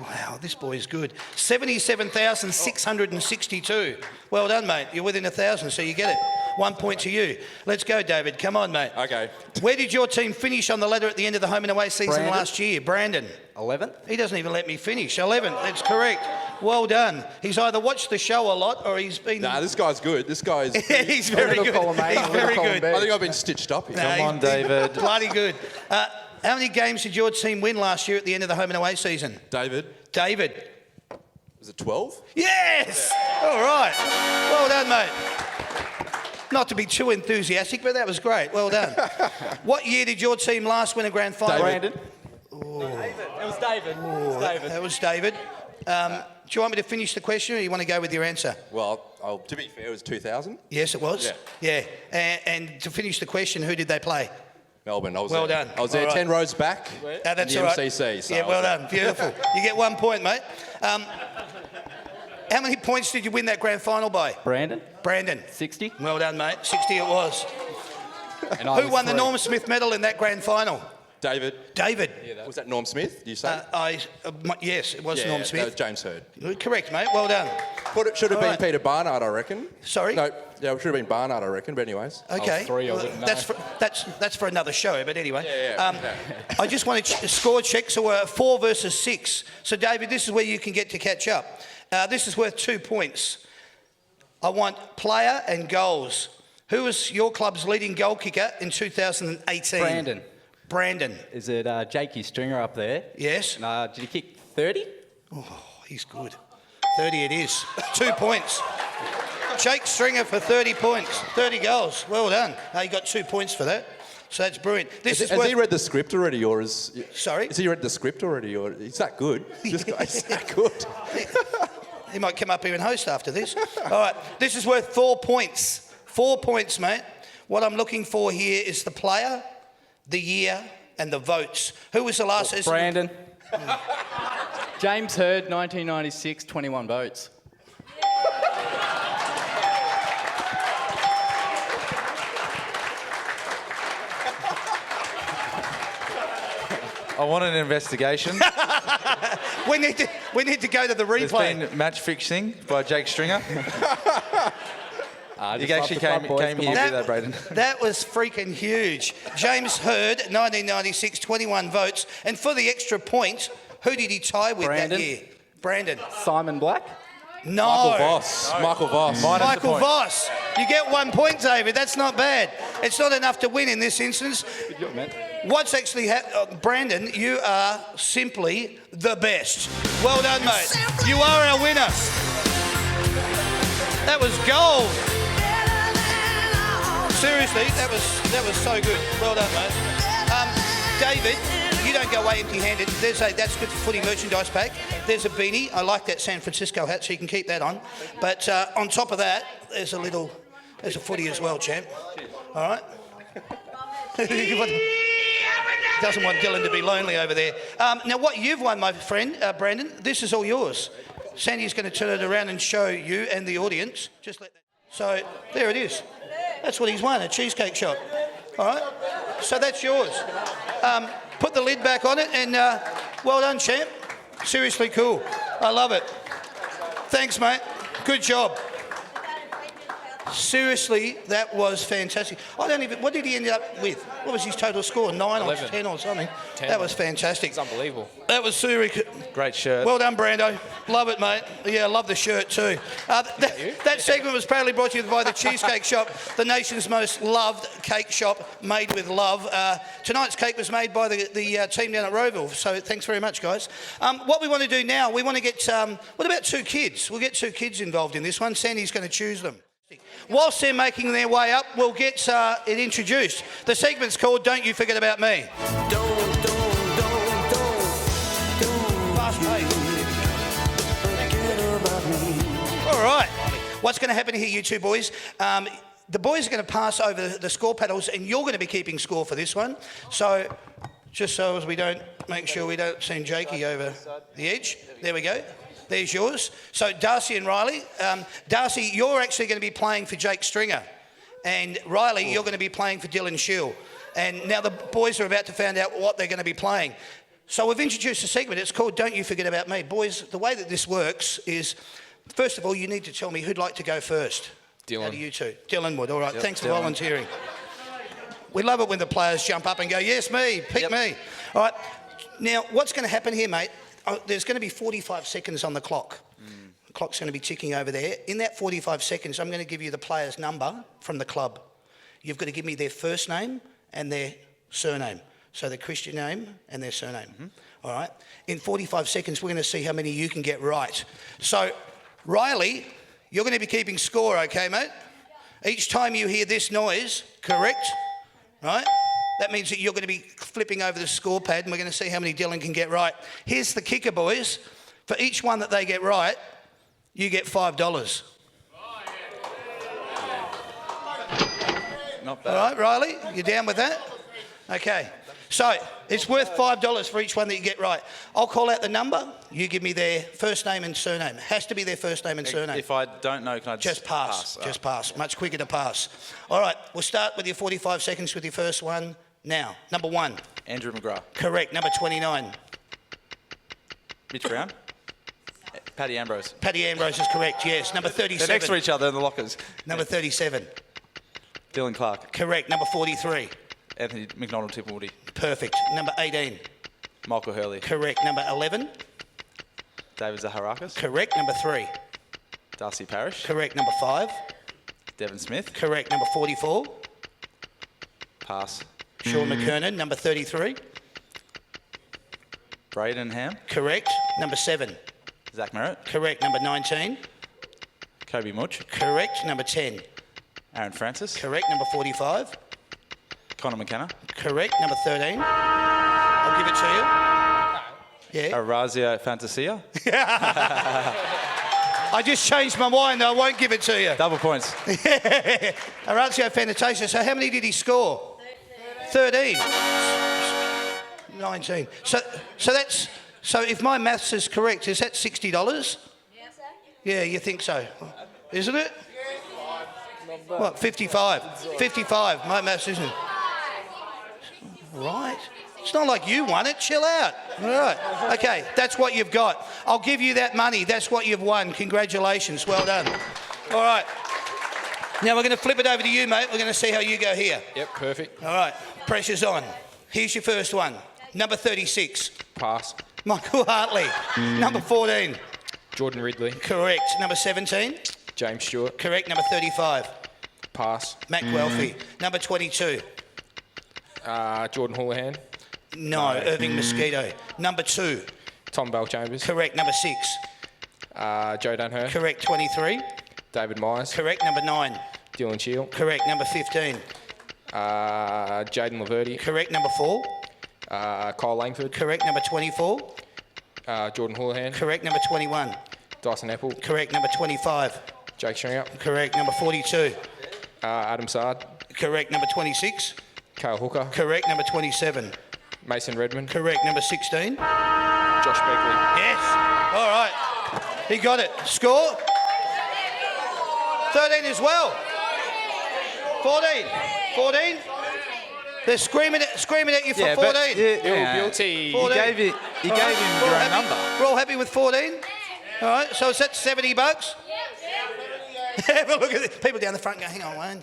Wow, this boy is good. 77,662. Well done, mate. You're within 1,000, so you get it. 1 point to you. Let's go, David. Come on, mate. Okay. Where did your team finish on the ladder at the end of the home and away season Brandon. last year? Brandon. 11th. He doesn't even let me finish. 11th. That's correct. Well done. He's either watched the show a lot or he's been... Nah, this guy's good. This guy's... Yeah, he's very good. He's very good. I think I've been stitched up here. No, Come on, he's David. Bloody good. How many games did your team win last year at the end of the home and away season? David, David. was it 12? Yes! All right. Well done, mate. Not to be too enthusiastic, but that was great. Well done. What year did your team last win a grand final? Brandon. It was David. That was David. Do you want me to finish the question, or you want to go with your answer? Well, to be fair, it was 2000. Yes, it was. Yeah. And to finish the question, who did they play? Melbourne. I was Well there. done. I was there All right. 10 rows back. That's in all the right. MCC. So Yeah, I well was there. done. Beautiful. You get 1 point, mate. How many points did you win that grand final by? Brandon. Brandon. 60. Well done, mate. 60 it was. And I Who was won the 3. Norm Smith medal in that grand final? David. David. Was that Norm Smith, did you say? Yes, it was yeah, Norm that Smith. was James Hurd. Correct, mate. Well done. Should have All been right. Peter Barnard, I reckon. Sorry? No, yeah, it should have been Barnard, I reckon, but anyways. Okay. 3, I Well, wouldn't know. that's for another show, but anyway. Yeah. I just want to score check. So we're 4 versus 6. So, David, this is where you can get to catch up. This is worth 2 points. I want player and goals. Who was your club's leading goal kicker in 2018? Brandon. Brandon. Is it Jakey Stringer up there? Yes. Did he kick 30? Oh, he's good. 30 it is. 2 points. Jake Stringer for 30 points. 30 goals. Well done. You got 2 points for that. So that's brilliant. Has he read the script already, or is... Sorry? Has he read the script already, or... He's that good. This guy's that good. He might come up here and host after this. All right, this is worth 4 points. 4 points, mate. What I'm looking for here is the player, the year, and the votes. Who was the last... Brandon. James Hurd, 1996, 21 votes. I want an investigation. We need to go to the There's replay. been match fixing by Jake Stringer. You actually came here to do that, Braden. That was freaking huge. James Hurd, 1996, 21 votes. And for the extra point, who did he tie with Brandon. that year? Brandon. Simon Black. No. Michael Voss. Michael Voss. Minus the Michael point. Voss. You get 1 point, David. That's not bad. It's not enough to win in this instance. Good job, man. What's actually Brandon, you are simply the best. Well done, mate. You are our winner. That was gold. Seriously, that was so good. Well done, mate. David, you don't go away empty-handed. There's a That's Good for Footy merchandise pack. There's a beanie. I like that San Francisco hat, so you can keep that on. But on top of that, there's a footy as well, champ. All right. Doesn't want Dylan to be lonely over there. Now, what you've won, my friend, Brandon, this is all yours. Sandy's going to turn it around and show you and the audience. Just let that. So there it is. That's what he's won, a cheesecake shop. All right. So that's yours. Put the lid back on it, and well done, champ. Seriously cool. I love it. Thanks, mate. Good job. Seriously, that was fantastic. What did he end up with? What was his total score? 9 11. or 10 or something? 10. That was fantastic. It's unbelievable. That was seriously. Great shirt. Well done, Brando. Love it, mate. Yeah, I love the shirt too. That segment was proudly brought to you by the Cheesecake Shop, the nation's most loved cake shop made with love. Tonight's cake was made by the team down at Rowville, so thanks very much, guys. What we want to do now, we want to get, what about 2 kids? We'll get 2 kids involved in this one. Sandy's going to choose them. Whilst they're making their way up, we'll get it introduced. The segment's called Don't You Forget About Me. Fast paced. All right. What's going to happen here, you two boys? The boys are going to pass over the score paddles, and you're going to be keeping score for this one. So, just so as we don't make sure we don't send Jakey over the edge. There we go. There's yours. So Darcy and Riley. Darcy, you're actually going to be playing for Jake Stringer. And Riley, you're going to be playing for Dylan Shield. And now the boys are about to find out what they're going to be playing. So we've introduced a segment. It's called Don't You Forget About Me. Boys, the way that this works is, first of all, you need to tell me who'd like to go first. Dylan. Out of you two. Dylan would. All right. Yep, Thanks for Dylan. volunteering. We love it when the players jump up and go, yes, me, pick me. All right. Now, what's going to happen here, mate? There's going to be 45 seconds on the clock. The clock's going to be ticking over there. In that 45 seconds, I'm going to give you the player's number from the club. You've got to give me their first name and their surname. So their Christian name and their surname. All right? In 45 seconds, we're going to see how many you can get right. So, Riley, you're going to be keeping score, okay, mate? Each time you hear this noise, correct, right? That means that you're going to be flipping over the score pad and we're going to see how many Dylan can get right. Here's the kicker, boys. For each one that they get right, you get $5. Not bad. All right, Riley, you down with that? Okay. So it's worth $5 for each one that you get right. I'll call out the number. You give me their first name and surname. It has to be their first name and surname. If I don't know, can I Just pass. Just pass. Much quicker to pass. All right, we'll start with your 45 seconds with your first one now. Number 1. Andrew McGrath. Correct. Number 29. Mitch Brown. Paddy Ambrose. Paddy Ambrose is correct, yes. Number 37. They're next to each other in the lockers. Number 37. Dylan Clark. Correct. Number 43. Anthony McDonald Tipperwoody. Perfect. Number 18. Michael Hurley. Correct. Number 11. David Zaharakis. Correct. Number 3. Darcy Parish. Correct. Number 5. Devon Smith. Correct. Number 44. Pass. Sean McKernan. Number 33. Braden Ham. Correct. Number 7. Zach Merritt. Correct. Number 19. Kobe Much. Correct. Number 10. Aaron Francis. Correct. Number 45. Connor McKenna. Correct. Number 13. I'll give it to you. Yeah. Orazio Fantasia. I just changed my mind. I won't give it to you. Double points. Orazio Fantasia. So how many did he score? 13. 19. So if my maths is correct, is that $60? Yeah, you think so? Isn't it? What, 55? 55. My maths isn't. Right. It's not like you won it. Chill out. All right. Okay, that's what you've got. I'll give you that money. That's what you've won. Congratulations. Well done. All right. Now we're going to flip it over to you, mate. We're going to see how you go here. Yep, perfect. All right. Pressure's on. Here's your first one. Number 36. Pass. Michael Hartley. Number 14. Jordan Ridley. Correct. Number 17. James Stewart. Correct. Number 35. Pass. Matt Guelphy. Number 22. Jordan Houlihan. No, Irving Mosquito. Number 2. Tom Bell-Chambers. Correct. Number 6. Joe Dunhurst. Correct. 23. David Myers. Correct. Number 9. Dylan Shield. Correct. Number 15. Jaden Laverty. Correct. Number 4. Kyle Langford. Correct. Number 24. Jordan Houlihan. Correct. Number 21. Dyson Apple. Correct. Number 25. Jake Stringer. Correct. Number 42. Adam Sard. Correct. Number 26. Kale Hooker. Correct. Number 27. Mason Redmond. Correct. Number 16. Josh Begley. Yes. All right. He got it. Score? 13 as well. 14. 14? They're screaming at you for 14. Guilty. 14. You gave him All right. your We're all own happy? number. We're all happy with 14? All right. So is that $70? Have a look at it. People down the front go, hang on, one.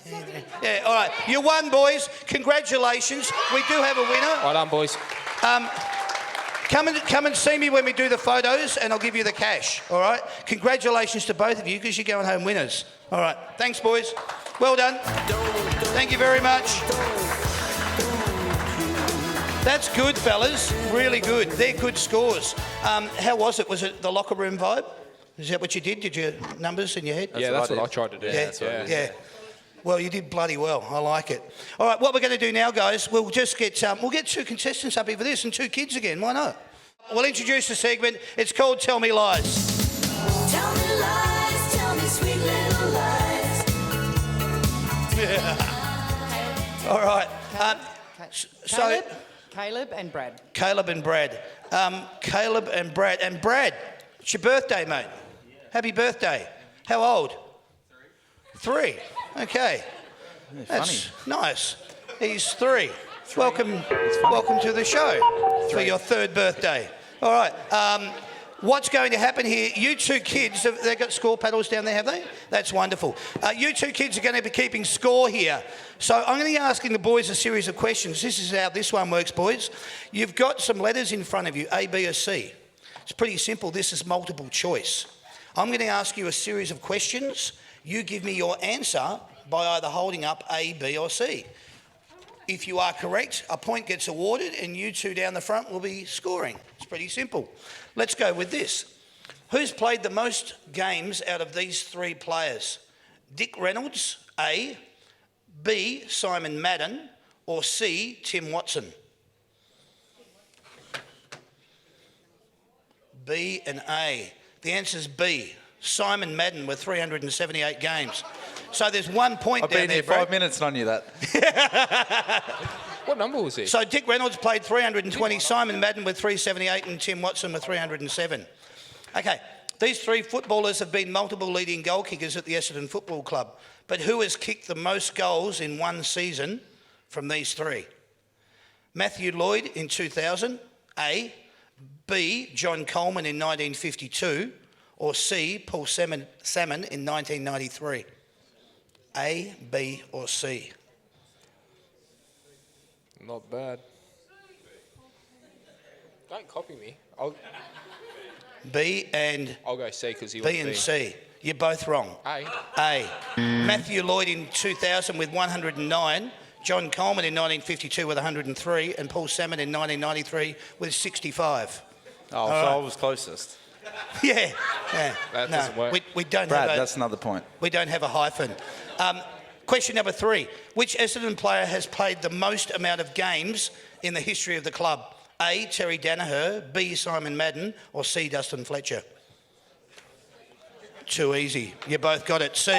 Yeah, all right. You won, boys. Congratulations. We do have a winner. Well done, boys. Come and see me when we do the photos and I'll give you the cash, all right? Congratulations to both of you because you're going home winners. All right. Thanks, boys. Well done. Thank you very much. That's good, fellas. Really good. They're good scores. How was it? Was it the locker room vibe? Is that what you did? Did you numbers in your head? That's what I tried to do. Yeah. Well, you did bloody well. I like it. All right, what we're going to do now, guys, we'll just get 2 contestants up here for this and 2 kids again. Why not? We'll introduce the segment. It's called Tell Me Lies. Tell me lies, tell me sweet little lies. All right. Caleb and Brad. Caleb and Brad. Caleb and Brad. And Brad, it's your birthday, mate. Happy birthday. How old? 3. Okay. That's nice. He's 3. Welcome to the show for your 3rd birthday. All right. What's going to happen here? You 2 kids, they've got score paddles down there, have they? That's wonderful. You 2 kids are going to be keeping score here. So I'm going to be asking the boys a series of questions. This is how this one works, boys. You've got some letters in front of you, A, B or C. It's pretty simple. This is multiple choice. I'm going to ask you a series of questions. You give me your answer by either holding up A, B or C. If you are correct, a point gets awarded and you 2 down the front will be scoring. It's pretty simple. Let's go with this. Who's played the most games out of these 3 players? Dick Reynolds, A, B, Simon Madden, or C, Tim Watson? B and A. The answer is B, Simon Madden with 378 games. So there's 1 point I've down been there, here Brad. 5 minutes and I knew that. What number was it? So Dick Reynolds played 320, Simon Madden with 378 and Tim Watson with 307. Okay, these three footballers have been multiple leading goal kickers at the Essendon Football Club. But who has kicked the most goals in one season from these three? Matthew Lloyd in 2000, A, B, John Coleman in 1952, or C, Paul Salmon in 1993? A, B, or C? Not bad. Don't copy me. I'll B and go C because he B and C. You're both wrong. A. A. Matthew Lloyd in 2000 with 109, John Coleman in 1952 with 103, and Paul Salmon in 1993 with 65. Oh, so I was closest. Yeah. That doesn't work. We don't Brad, have that's another point. we don't have a hyphen. Question number 3. Which Essendon player has played the most amount of games in the history of the club? A, Terry Danaher, B, Simon Madden, or C, Dustin Fletcher? Too easy. You both got it. C.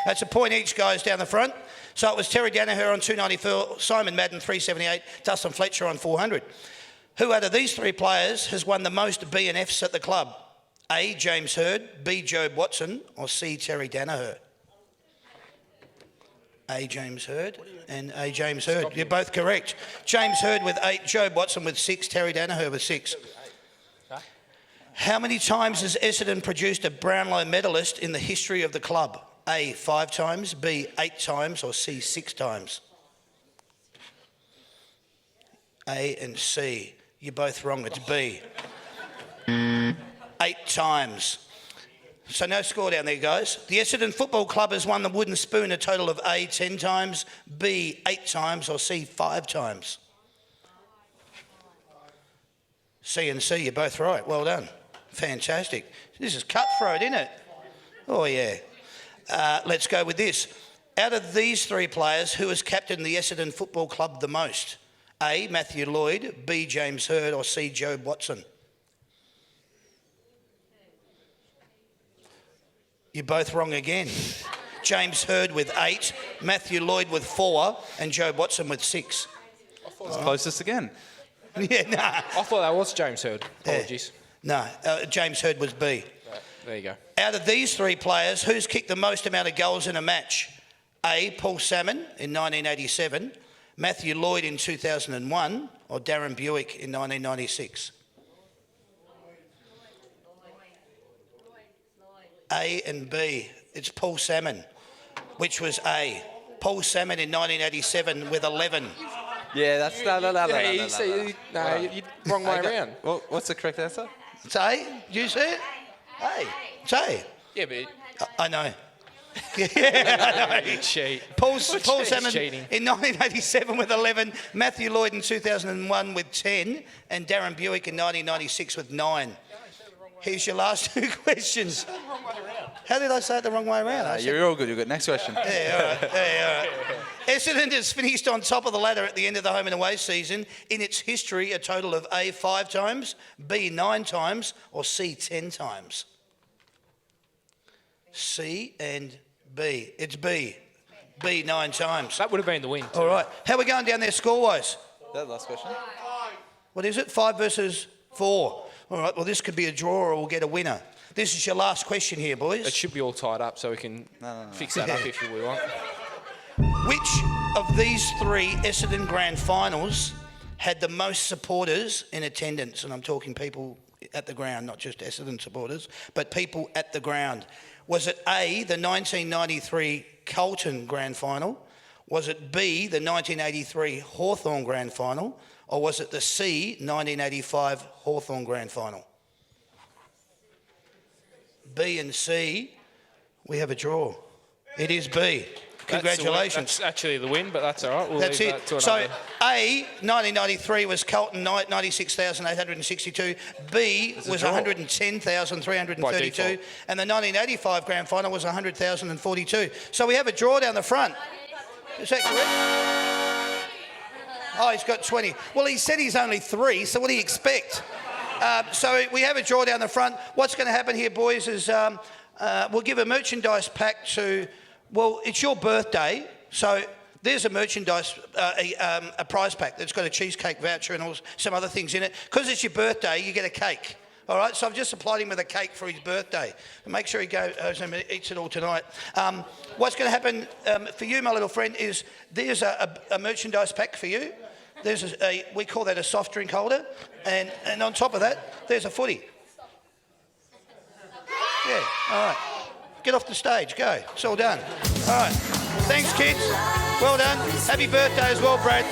That's a point each, guys, down the front. So it was Terry Danaher on 294, Simon Madden 378, Dustin Fletcher on 400. Who out of these three players has won the most B&Fs at the club? A, James Hird, B, Job Watson, or C, Terry Danaher? A, James Hird, and A, James Hird. You're both correct. James Hird with 8, Job Watson with 6, Terry Danaher with 6. How many times has Essendon produced a Brownlow medalist in the history of the club? A, 5 times, B, 8 times, or C, 6 times? A and C. You're both wrong. It's B. 8 times. So no score down there, guys. The Essendon Football Club has won the wooden spoon a total of A, 10 times, B, 8 times, or C, 5 times. C and C, you're both right. Well done. Fantastic. This is cutthroat, isn't it? Oh, yeah. Let's go with this. Out of these three players, who has captained the Essendon Football Club the most? A, Matthew Lloyd, B, James Hird, or C, Job Watson? You're both wrong again. James Hird with 8, Matthew Lloyd with 4, and Job Watson with 6. It's closest again. Yeah, nah. I thought that was James Hird. Apologies. No, James Hird was B. Right, there you go. Out of these three players, who's kicked the most amount of goals in a match? A, Paul Salmon in 1987, Matthew Lloyd in 2001, or Darren Buick in 1996? A and B. It's Paul Salmon, which was A. Paul Salmon in 1987 with 11. Yeah, that's no. You're wrong way around. Well, what's the correct answer? It's A. Did you see it? A. It's A. Yeah, but I know. Yeah, you cheat. Paul Salmon cheating. in 1987 with 11, Matthew Lloyd in 2001 with 10, and Darren Buick in 1996 with 9. Here's your last 2 questions. How did I say it the wrong way around? I said- You're all good. You're good. Next question. Yeah, all right. Yeah, all right. Essendon has finished on top of the ladder at the end of the home and away season in its history a total of A, 5 times, B, 9 times, or C, 10 times. C and B. It's B. B 9 times. That would have been the win. All right. How are we going down there score-wise? That last question. What is it? 5 versus 4. All right. Well, this could be a draw or we'll get a winner. This is your last question here, boys. It should be all tied up so we can fix that up if we want. Which of these 3 Essendon Grand Finals had the most supporters in attendance? And I'm talking people at the ground, not just Essendon supporters, but people at the ground. Was it A, the 1993 Carlton Grand Final? Was it B, the 1983 Hawthorn Grand Final? Or was it the C, 1985 Hawthorn Grand Final? B and C, we have a draw. It is B. Congratulations. That's actually the win, but that's all right. We'll That's leave it. that to So, another. A, 1993 was Carlton Knight, 96,862. B was 110,332. By default. And the 1985 grand final was 100,042. So we have a draw down the front. Is that correct? Oh, he's got 20. Well, he said he's only 3, so what do you expect? So we have a draw down the front. What's going to happen here, boys, is we'll give a merchandise pack to... Well, it's your birthday, so there's a merchandise, a prize pack that's got a cheesecake voucher and some other things in it. Because it's your birthday, you get a cake. All right, so I've just supplied him with a cake for his birthday. And make sure he goes and eats it all tonight. What's going to happen for you, my little friend, is there's a merchandise pack for you. There's we call that a soft drink holder. And on top of that, there's a footy. Yeah, all right. Get off the stage, go. It's all done. All right. Thanks, kids. Well done. Happy birthday as well, Brad.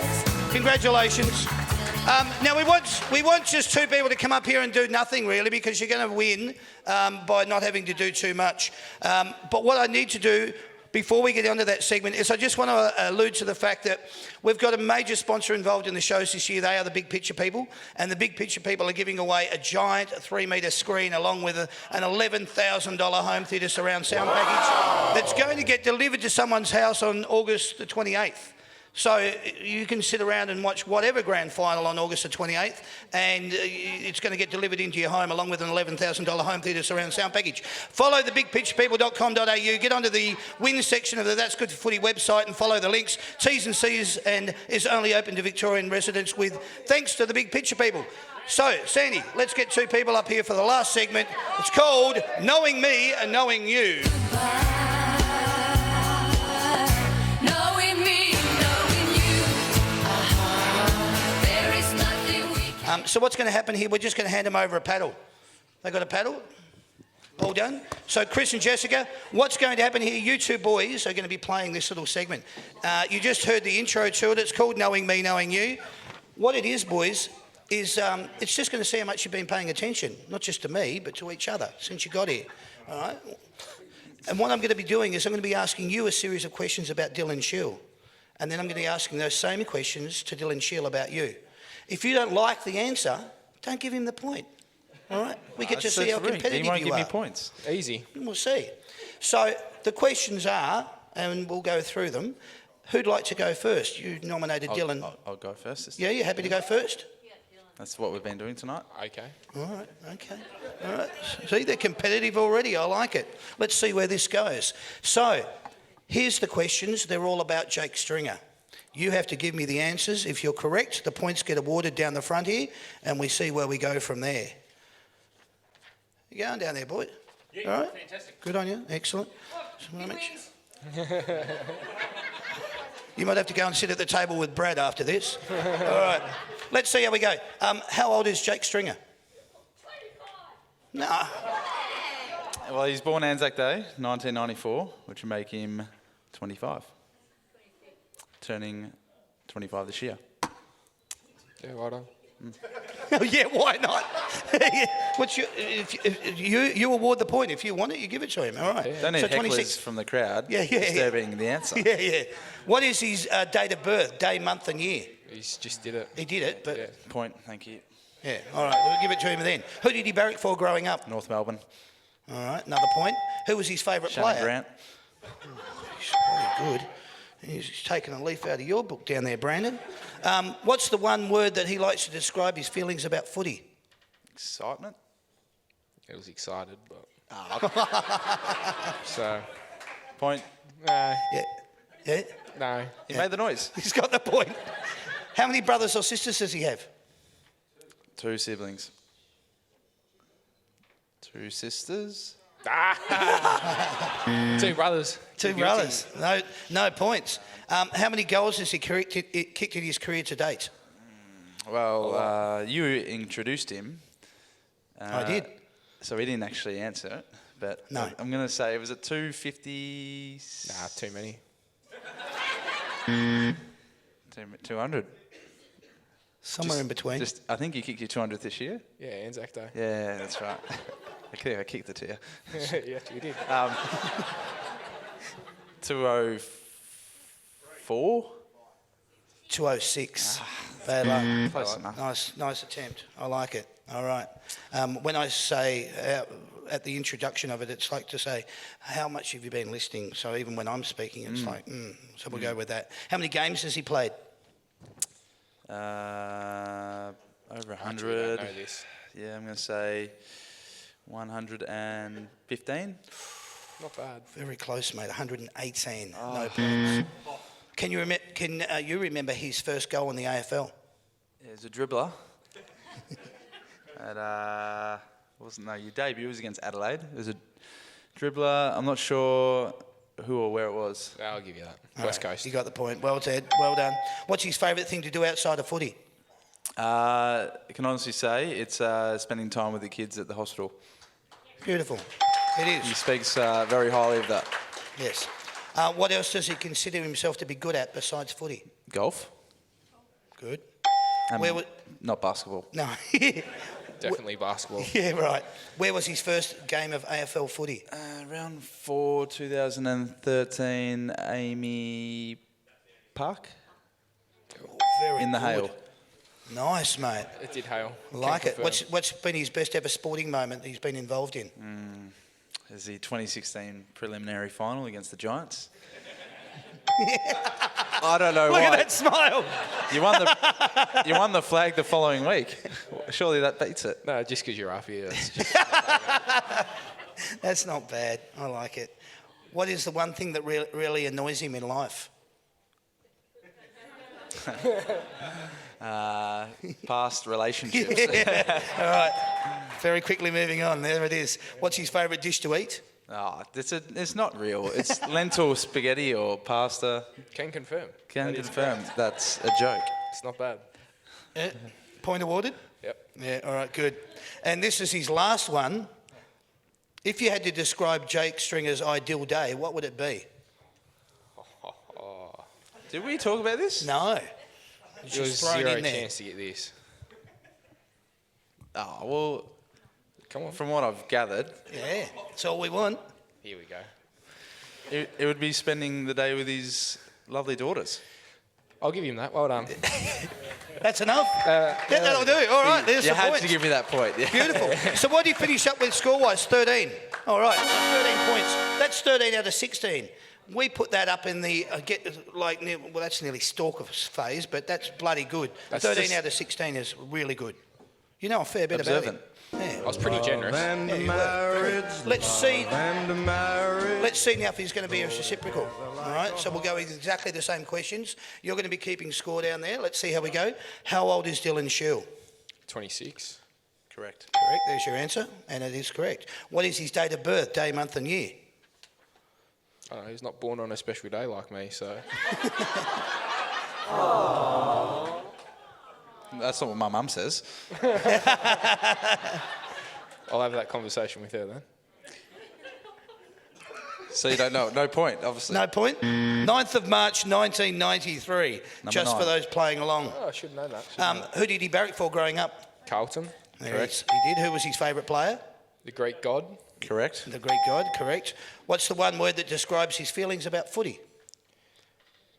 Congratulations. Now, we want just 2 people to come up here and do nothing, really, because you're going to win by not having to do too much. But what I need to do before we get onto that segment is I just want to allude to the fact that we've got a major sponsor involved in the shows this year. They are the Big Picture people, and the Big Picture people are giving away a giant 3-metre screen along with an $11,000 home theatre surround sound package that's going to get delivered to someone's house on August the 28th. So you can sit around and watch whatever grand final on August the 28th, and it's going to get delivered into your home along with an $11,000 home theatre surround sound package. Follow the bigpitchpeople.com.au, get onto the win section of the That's Good for Footy website and follow the links. T's and C's, and is only open to Victorian residents with thanks to the Big Picture people. So, Sandy, let's get 2 people up here for the last segment. It's called Knowing Me and Knowing You. So what's going to happen here, we're just going to hand them over a paddle. They got a paddle? All done? So Chris and Jessica, what's going to happen here, you 2 boys are going to be playing this little segment. You just heard the intro to it. It's called Knowing Me, Knowing You. What it is, boys, is it's just going to see how much you've been paying attention, not just to me, but to each other since you got here. All right? And what I'm going to be doing is I'm going to be asking you a series of questions about Dylan Shield. And then I'm going to be asking those same questions to Dylan Shield about you. If you don't like the answer, don't give him the point. All right? We get to see how competitive you are. He won't give me points. Easy. We'll see. So the questions are, and we'll go through them. Who'd like to go first? You nominated Dylan. I'll go first. Yeah, you happy to go first? That's what we've been doing tonight. Okay. All right, okay. All right. See, they're competitive already. I like it. Let's see where this goes. So here's the questions. They're all about Jake Stringer. You have to give me the answers. If you're correct, the points get awarded down the front here, and we see where we go from there. You going down there, boy? Yeah, all right. Fantastic. Good on you. Excellent. You might have to go and sit at the table with Brad after this. All right. Let's see how we go. How old is Jake Stringer? 25. Nah. Well, he's born Anzac Day, 1994, which would make him 25. Turning 25 this year. Yeah, right on. Oh, yeah, why not? What's your, if you award the point. If you want it, you give it to him. All right. Don't need So hecklers 26. from the crowd Yeah. disturbing the answer. Yeah. What is his date of birth? Day, month, and year? He's just did it. He did it, but Yeah. Point, thank you. yeah. All right, we'll give it to him then. Who did he barrack for growing up? North Melbourne. All right, another point. Who was his favourite Shannon player? Grant. He's very good. He's taken a leaf out of your book down there, Brandon. What's the one word that he likes to describe his feelings about footy? Excitement. He was excited, but... So... Point. No. Yeah. No. He made the noise. He's got the point. How many brothers or sisters does he have? 2 siblings. 2 sisters. 2 brothers. 2 brothers. No points. How many goals has he kicked in his career to date? Well, you introduced him. I did. So he didn't actually answer it. But No. I'm going to say, was it 250? Nah, too many. 200. Somewhere in between. I think you kicked your 200th this year. Yeah, Anzac Day. Yeah, that's right. I kicked it to you. Yeah, you did. 205. 204. 206. Bad luck. Close enough. Nice attempt. I like it. All right. When I say at the introduction of it, it's like to say, how much have you been listening? So even when I'm speaking, it's like, so we'll go with that. How many games has he played? Over Actually, 100. I don't know this. Yeah, I'm going to say 115. Not bad. Very close, mate. 118. No points. Can you remember his first goal in the AFL? Yeah, he's a dribbler. Your debut was against Adelaide. It was a dribbler. I'm not sure who or where it was. I'll give you that. All West right, Coast. You got the point. Well said. Well done. What's his favourite thing to do outside of footy? I can honestly say it's spending time with the kids at the hospital. Beautiful. It He is. speaks very highly of that. Yes. What else does he consider himself to be good at besides footy? Golf? Good. Um, Where was... Not basketball. No. Definitely basketball. Yeah, right. Where was his first game of AFL footy? Round 4, 2013, Amy Park Very in the good. hail. Nice, mate. It did hail. Like Can it. confirm. What's been his best ever sporting moment that he's been involved in? Is the 2016 preliminary final against the Giants? I don't know Look why. at that smile. You won the flag the following week. Surely that beats it. No, just because you're up here. It's just, That's not bad. I like it. What is the one thing that really annoys him in life? Past relationships. All right. Very quickly moving on. There it is. What's his favourite dish to eat? It's not real. It's lentil spaghetti or pasta. can confirm. Can That is confirm correct. that's a joke. It's not bad. Yeah. Point awarded? Yep. Yeah, all right, good. And this is his last one. If you had to describe Jake Stringer's ideal day, what would it be? Did we talk about this? No. It's There was just thrown zero in there. chance to get this. Oh, well, Come on. from what I've gathered, Yeah, that's all we want. Here we go. it would be spending the day with his lovely daughters. I'll give him that. Well done. That's enough? That'll do. All right, there's You the had points. to give me that point. Yeah. Beautiful. So what do you finish up with score-wise? 13. All right, 13 points. That's 13 out of 16. We put that up in the, that's nearly stalker phase, but that's bloody good. That's 13 just- out of 16 is really good. You know a fair bit Observant. about him. I was pretty generous. Yeah, you were. Let's see now if he's going to be reciprocal. All right, so we'll go with exactly the same questions. You're going to be keeping score down there. Let's see how we go. How old is Dylan Shield? 26. Correct. Correct, there's your answer, and it is correct. What is his date of birth, day, month and year? I don't know, he's not born on a special day like me, so. That's not what my mum says. I'll have that conversation with her then. So you don't know. No point, obviously. No point? 9th of March 1993, just for 9. those playing along. Oh, I should know that. Who did he barrack for growing up? Carlton, Correct. He did. Who was his favourite player? the Greek god. Correct. The Greek god, correct. What's the one word that describes his feelings about footy?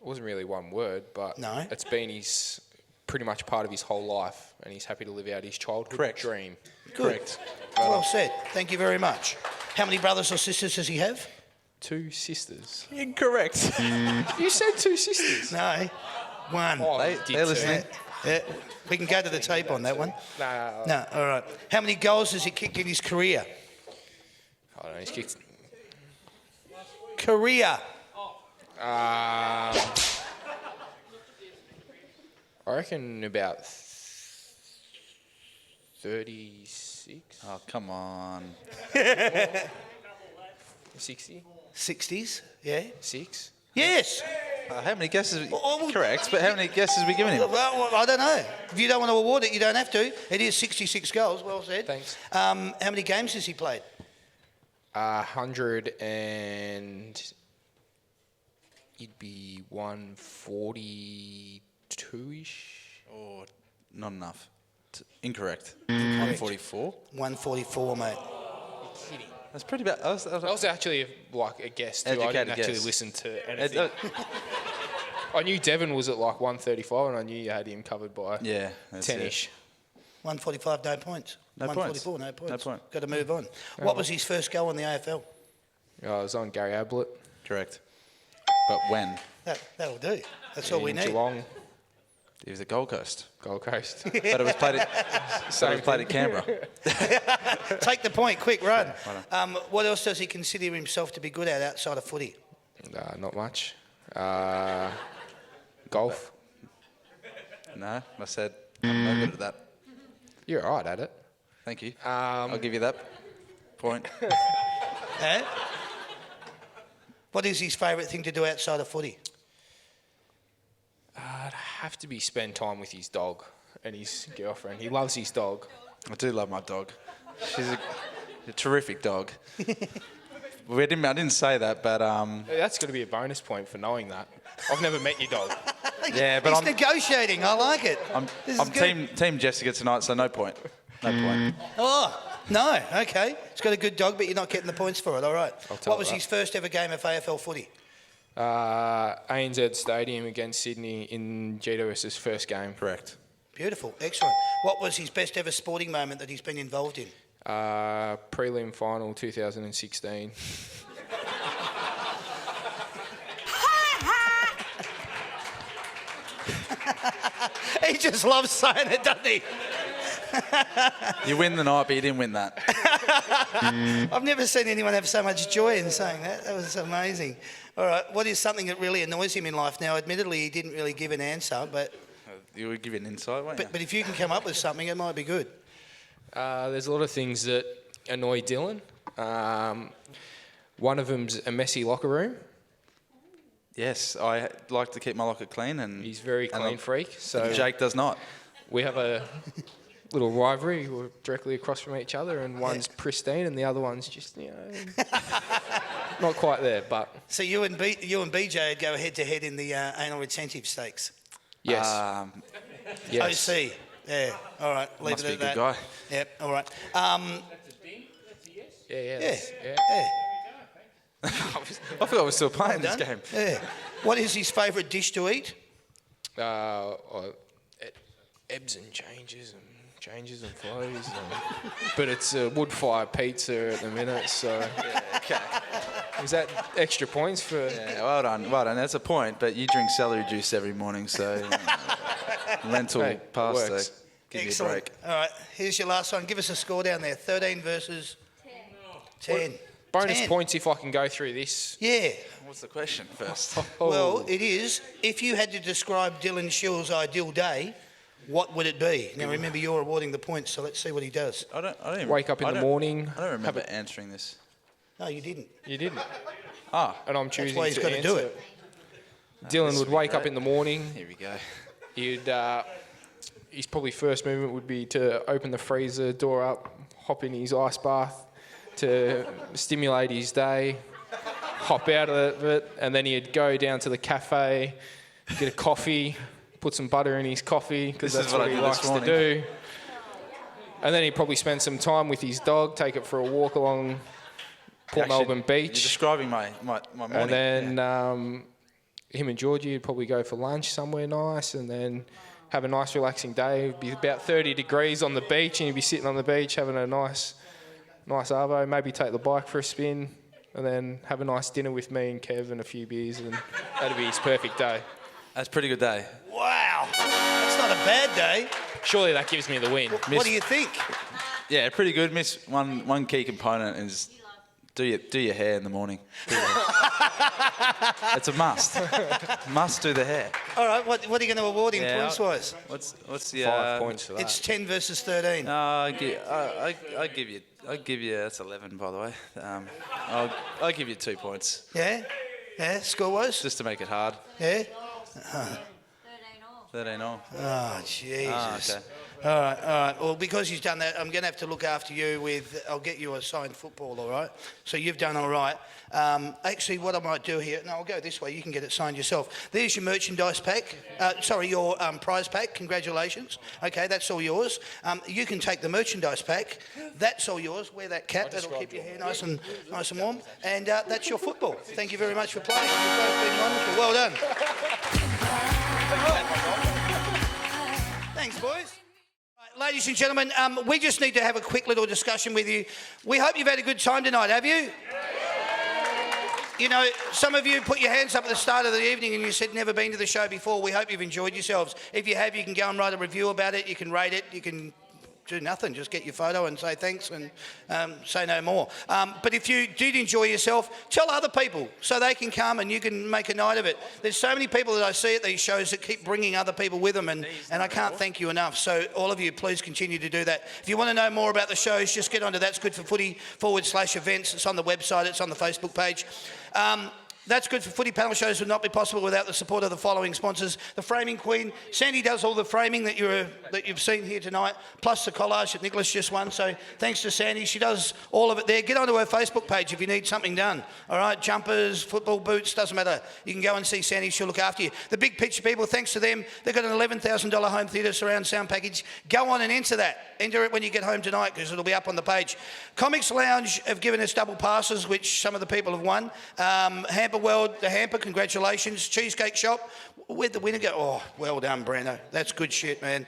It wasn't really one word, but No. it's been his pretty much part of his whole life, and he's happy to live out his childhood Correct. dream. Good. Well said. Thank you very much. How many brothers or sisters does he have? 2 sisters. Incorrect. You said 2 sisters. No, one. Oh, They- I did they're too. listening. Yeah. We can go to the tape on that one. No, No, all right. How many goals has he kicked in his career? I don't know. He's kicked. Career. I reckon about 36, Oh, come on. 60, 60s, yeah? 6. Yes. How many guesses? Oh, Correct, but how many guesses are we giving him? Well, I don't know. If you don't want to award it, you don't have to. It is 66 goals, well said. Thanks. How many games has he played? 100 and he'd be 142-ish. Oh, not enough. Incorrect. 144. 144, mate. That's pretty bad. That was actually like a guess too. I didn't Educated actually guess. listen to anything. I knew Devon was at like 135, and I knew you had him covered by Yeah, that's it. 10-ish. 145, no points. No 144, no points. No point. Got to move on. What was his first goal in the AFL? I was on Gary Ablett. Correct. But when? That'll do. That's all we in need. Geelong, He was at Gold Coast. Gold Coast. But it was played at Canberra. Take the point, quick, run. What else does he consider himself to be good at outside of footy? Not much. Golf. No, I said I'm no good at that. You're all right at it. Thank you. I'll give you that point. Eh? What is his favourite thing to do outside of footy? It'd have to be spend time with his dog and his girlfriend. He loves his dog. I do love my dog. She's a terrific dog. I didn't say that, but That's got to be a bonus point for knowing that. I've never met your dog. yeah, but He's negotiating. I like it. I'm This is good. team Jessica tonight, so no point. No point. Oh, no. Okay. He's got a good dog, but you're not getting the points for it. All right. tell What was that. his first ever game of AFL footy? ANZ Stadium against Sydney in GWS's first game. Correct. Beautiful. Excellent. What was his best ever sporting moment that he's been involved in? Prelim final 2016. He just loves saying it, doesn't he? You win the night, but you didn't win that. I've never seen anyone have so much joy in saying that. That was amazing. All right. What is something that really annoys him in life now? Admittedly, he didn't really give an answer, but You would give you an insight, won't you? but if you can come up with something, it might be good. There's a lot of things that annoy Dylan. One of them's a messy locker room. Yes, I like to keep my locker clean, and He's a very clean freak. So Jake does not. we have a little rivalry. We're directly across from each other, and one's pristine, and the other one's just, not quite there. But So you and BJ would go head to head in the anal retentive stakes. yes, yes. OC. Yeah. All right. Leave Must it be a at good that. guy. Yep. All right. Yeah. Yeah. I forgot we were still playing this Done? game. Yeah. What is his favourite dish to eat? Ebbs and changes and flows. But it's a wood fire pizza at the minute, so Okay. is that extra points for? Yeah, well done. That's a point, but you drink celery juice every morning, so lentil Hey, pasta. works. Give Excellent. you a break. All right. Here's your last one. Give us a score down there. 13 versus 10. Bonus 10. points if I can go through this. Yeah. What's the question first? Well, it is. If you had to describe Dylan Shill's ideal day, what would it be? Now, remember, you're awarding the points, so let's see what he does. I don't even, Wake up in the morning. I don't remember answering this. No, you didn't. You didn't. Ah, And I'm choosing why he's to gotta answer do it. Dylan would wake up in the morning. here we go. His probably first movement would be to open the freezer door up, hop in his ice bath to stimulate his day, hop out of it, and then he'd go down to the cafe, get a coffee, put some butter in his coffee because This is that's what what I he did this likes to do. And then he'd probably spend some time with his dog, take it for a walk along Port Actually, Melbourne You're Beach. describing my morning. And then him and Georgie would probably go for lunch somewhere nice and then have a nice relaxing day. It'd be about 30 degrees on the beach and you'd be sitting on the beach having a nice arvo, maybe take the bike for a spin and then have a nice dinner with me and Kev and a few beers and that'd be his perfect day. That's a pretty good day. Wow. That's not a bad day. Surely that gives me the win. What do you think? Yeah, pretty good. Miss one key component is do your hair in the morning. It's a must. Must do the hair. All right. What are you going to award him Yeah, points-wise? What's the 5 points for that. It's 10 versus 13. I give you. That's 11, by the way. I'll give you 2 points Yeah? Yeah? Score-wise? just to make it hard. Yeah? 13 all. Oh, Jesus. Okay. All right. Well, because you've done that, I'm going to have to look after you with, I'll get you a signed football, all right? So you've done all right. Actually, what I might do here, no, I'll go this way. You can get it signed yourself. There's your merchandise pack. Your prize pack. Congratulations. Okay, that's all yours. You can take the merchandise pack. That's all yours. Wear that cap. That'll keep your hair nice and warm. And that's your football. Thank you very much for playing. You've both been wonderful. Well done. Thanks, boys. Right, ladies and gentlemen, we just need to have a quick little discussion with you. We hope you've had a good time tonight, have you? You know, some of you put your hands up at the start of the evening and you said never been to the show before. We hope you've enjoyed yourselves. If you have, you can go and write a review about it. You can rate it. You can do nothing. Just get your photo and say thanks and say no more. But if you did enjoy yourself, tell other people so they can come and you can make a night of it. There's so many people that I see at these shows that keep bringing other people with them, and I can't thank you enough. So all of you, please continue to do that. If you want to know more about the shows, just get onto That's Good for Footy /events. It's on the website. It's on the Facebook page. That's Good for Footy panel shows would not be possible without the support of the following sponsors. The Framing Queen. Sandy does all the framing that you've seen here tonight, plus the collage that Nicholas just won. So thanks to Sandy. She does all of it there. Get onto her Facebook page if you need something done. All right, jumpers, football boots, doesn't matter. You can go and see Sandy. She'll look after you. The Big Picture people, thanks to them, they've got an $11,000 home theatre surround sound package. Go on and enter that. Enter it when you get home tonight because it'll be up on the page. Comics Lounge have given us double passes, which some of the people have won. Hamper World, the hamper, congratulations. Cheesecake Shop, where'd the winner go? Oh, well done, Brando. That's good shit, man.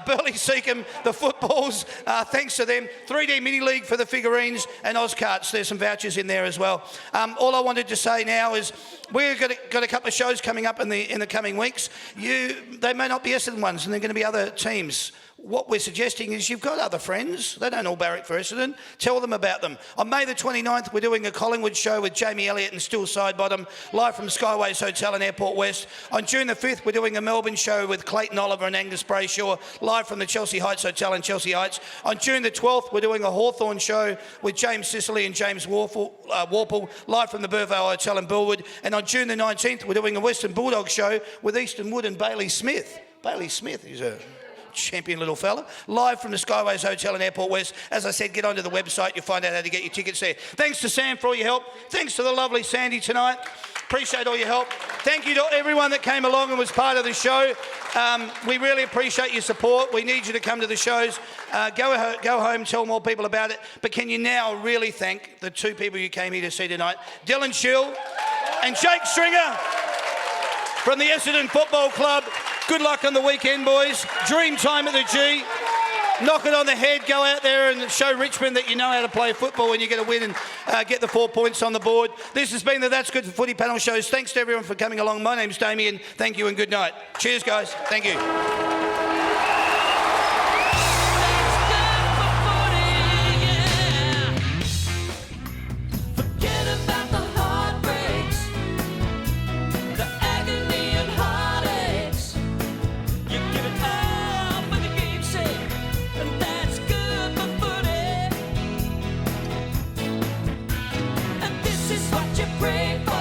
Burley Seacombe, the footballs, thanks to them. 3D Mini League for the figurines and Ozcarts. There's some vouchers in there as well. All I wanted to say now is we've got a couple of shows coming up in the coming weeks. They may not be Essendon ones, and they're going to be other teams. What we're suggesting is you've got other friends. They don't all barrack for Essendon. Tell them about them. On May the 29th, we're doing a Collingwood show with Jamie Elliott and Still Sidebottom, live from Skyways Hotel in Airport West. On June the 5th, we're doing a Melbourne show with Clayton Oliver and Angus Brayshaw, live from the Chelsea Heights Hotel in Chelsea Heights. On June the 12th, we're doing a Hawthorn show with James Sicily and James Warple, live from the Burvale Hotel in Burwood. And on June the 19th, we're doing a Western Bulldog show with Easton Wood and Bailey Smith. Bailey Smith is a champion little fella, live from the Skyways Hotel in Airport West. As I said, get onto the website, you'll find out how to get your tickets there. Thanks to Sam for all your help. Thanks to the lovely Sandy tonight. Appreciate all your help. Thank you to everyone that came along and was part of the show. We really appreciate your support. We need you to come to the shows. Go home, tell more people about it. But can you now really thank the two people you came here to see tonight, Dylan Schill and Jake Stringer from the Essendon Football Club. Good luck on the weekend, boys. Dream time at the G. Knock it on the head. Go out there and show Richmond that you know how to play football when you get a win and get the 4 points on the board. This has been the That's Good for Footy panel shows. Thanks to everyone for coming along. My name's Damien. Thank you and good night. Cheers, guys. Thank you. Pray for